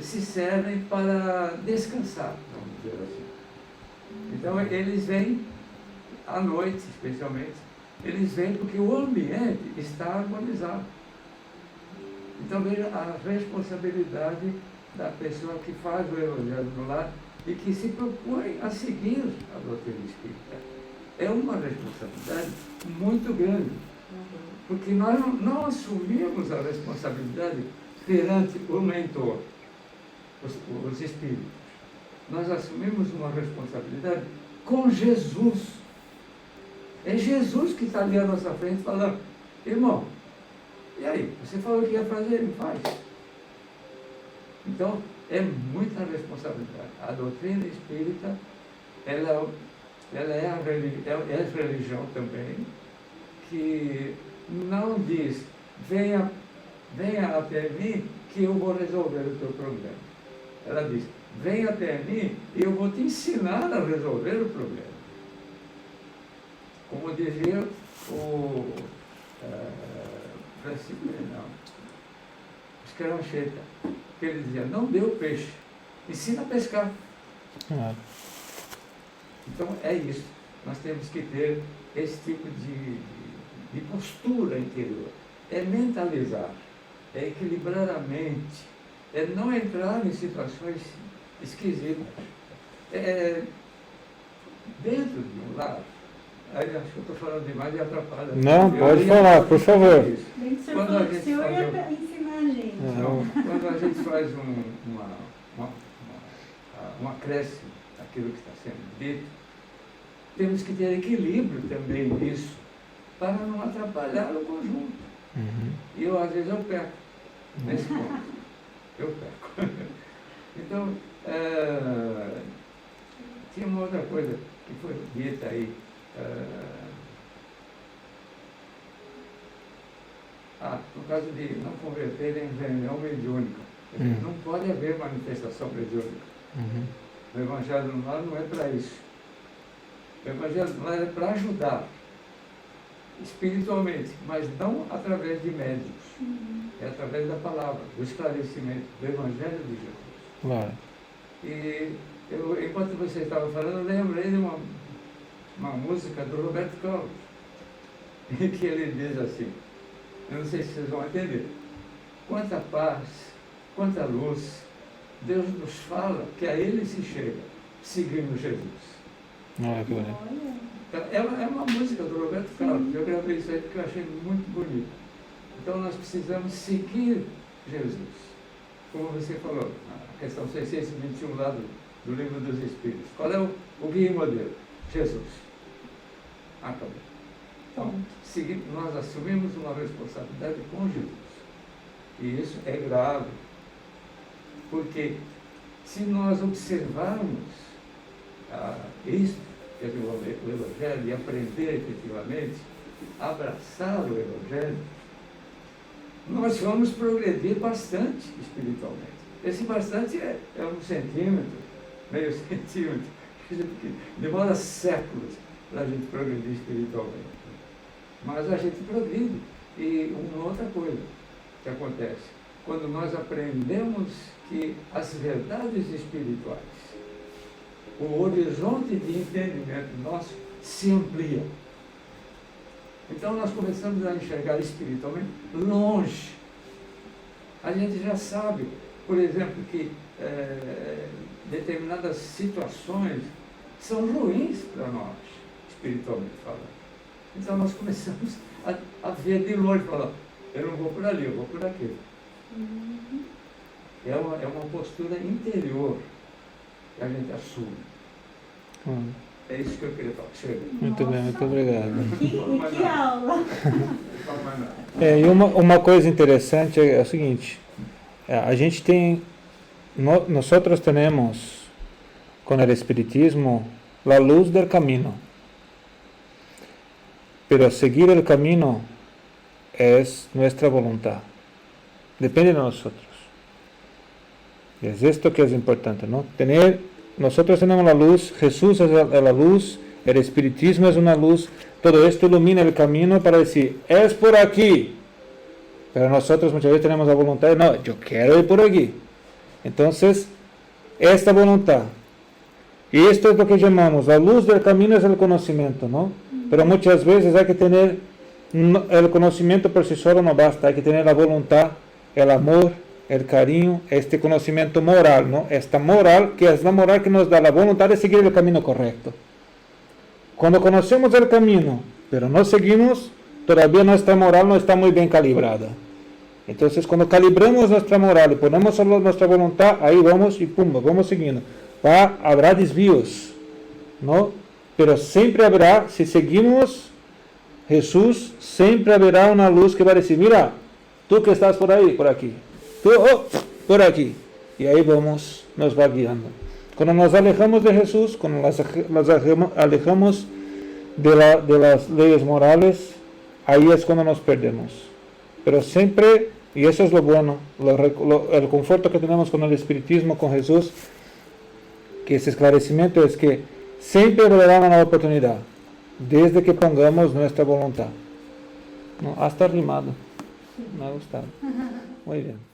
Speaker 4: se servem para descansar, vamos dizer assim. Então, eles vêm, à noite especialmente, eles vêm porque o ambiente está harmonizado. Então, veja a responsabilidade da pessoa que faz o Evangelho no lar e que se propõe a seguir a doutrina espírita. É uma responsabilidade muito grande, porque nós não assumimos a responsabilidade perante o mentor, os espíritos. Nós assumimos uma responsabilidade com Jesus. É Jesus que está ali à nossa frente falando: irmão, e aí? Você falou que ia fazer, ele faz. Então, é muita responsabilidade. A doutrina espírita, ela é religião também, que não diz: venha até mim que eu vou resolver o teu problema. Ela diz: venha até mim e eu vou te ensinar a resolver o problema. Como dizia o Escarancheta, que ele dizia: não dê o peixe, ensina a pescar. Então é isso. Nós temos que ter esse tipo de postura interior. É mentalizar, é equilibrar a mente, é não entrar em situações esquisitas. Dentro de um lar, aí acho que eu estou falando demais e atrapalha.
Speaker 1: Não, pode falar, por favor.
Speaker 2: Bem que o senhor falou que o senhor ia ensinar a gente.
Speaker 4: Não, quando a gente faz um acréscimo daquilo que está sendo dito, temos que ter equilíbrio também nisso, para não atrapalhar o conjunto. E eu, às vezes, eu peco nesse ponto. Eu peco. Então, tinha uma outra coisa que foi dita aí. No caso de não converter em reunião mediúnica. Não pode haver manifestação mediúnica. O Evangelho no lar não é para isso. O Evangelho no lar é para ajudar espiritualmente, mas não através de médicos. É através da palavra, do esclarecimento, do Evangelho de Jesus.
Speaker 1: Claro.
Speaker 4: E eu, enquanto você estava falando, eu lembrei de uma música do Roberto Carlos, em que ele diz assim, eu não sei se vocês vão entender: quanta paz, quanta luz, Deus nos fala que a Ele se chega, seguindo Jesus.
Speaker 1: Olha que bonito.
Speaker 4: É uma música do Roberto Carlos. Eu gravei isso aí porque eu achei muito bonito. Então nós precisamos seguir Jesus. Como você falou, a questão 621 lá do Livro dos Espíritos. Qual é o guia e modelo? Jesus. Acabou. Então, nós assumimos uma responsabilidade com Jesus. E isso é grave. Porque se nós observarmos isso, quer dizer, o Evangelho, e aprender efetivamente, abraçar o Evangelho, nós vamos progredir bastante espiritualmente. Esse bastante é 1 centímetro, meio centímetro, que demora séculos para a gente progredir espiritualmente. Mas a gente progride. E uma outra coisa que acontece, quando nós aprendemos que as verdades espirituais, o horizonte de entendimento nosso se amplia. Então nós começamos a enxergar espiritualmente longe. A gente já sabe, por exemplo, que determinadas situações são ruins para nós, espiritualmente falando. Então nós começamos a ver de longe, falar, eu não vou por ali, eu vou por aqui. É uma postura interior que a gente assume. É isso que eu queria falar. Chega.
Speaker 1: Muito bem, muito obrigado.
Speaker 2: Que aula!
Speaker 1: E uma coisa interessante é o seguinte, a gente tem, nós temos com o Espiritismo a luz do caminho, pero seguir o caminho é nossa voluntad, depende de nós. E é isto que é importante, ¿no? Nosotros tenemos la luz, Jesús es la luz, el Espiritismo es una luz, todo esto ilumina el camino para decir, es por aquí. Pero nosotros muchas veces tenemos la voluntad de, no, yo quiero ir por aquí. Entonces, esta voluntad, y esto es lo que llamamos, la luz del camino es el conocimiento, ¿no? Pero muchas veces hay que tener, el conocimiento por sí solo no basta, hay que tener la voluntad, el amor, el cariño, este conocimiento moral, ¿no? Esta moral, que es la moral que nos da la voluntad de seguir el camino correcto. Cuando conocemos el camino, pero no seguimos, todavía nuestra moral no está muy bien calibrada. Entonces, cuando calibramos nuestra moral y ponemos solo nuestra voluntad, ahí vamos y pum, vamos siguiendo. Habrá desvíos, ¿no? Pero siempre habrá, si seguimos Jesús, siempre habrá una luz que va a decir, mira, tú que estás por ahí, por aquí. Tú, por aquí. Y ahí vamos, nos va guiando. Cuando nos alejamos de Jesús, cuando nos alejamos de las leyes morales, ahí es cuando nos perdemos. Pero siempre, y eso es lo bueno, el conforto que tenemos con el Espiritismo, con Jesús, que ese esclarecimiento es que siempre le dan una oportunidad, desde que pongamos nuestra voluntad. ¿No? Hasta rimado. Me ha gustado. Muy bien.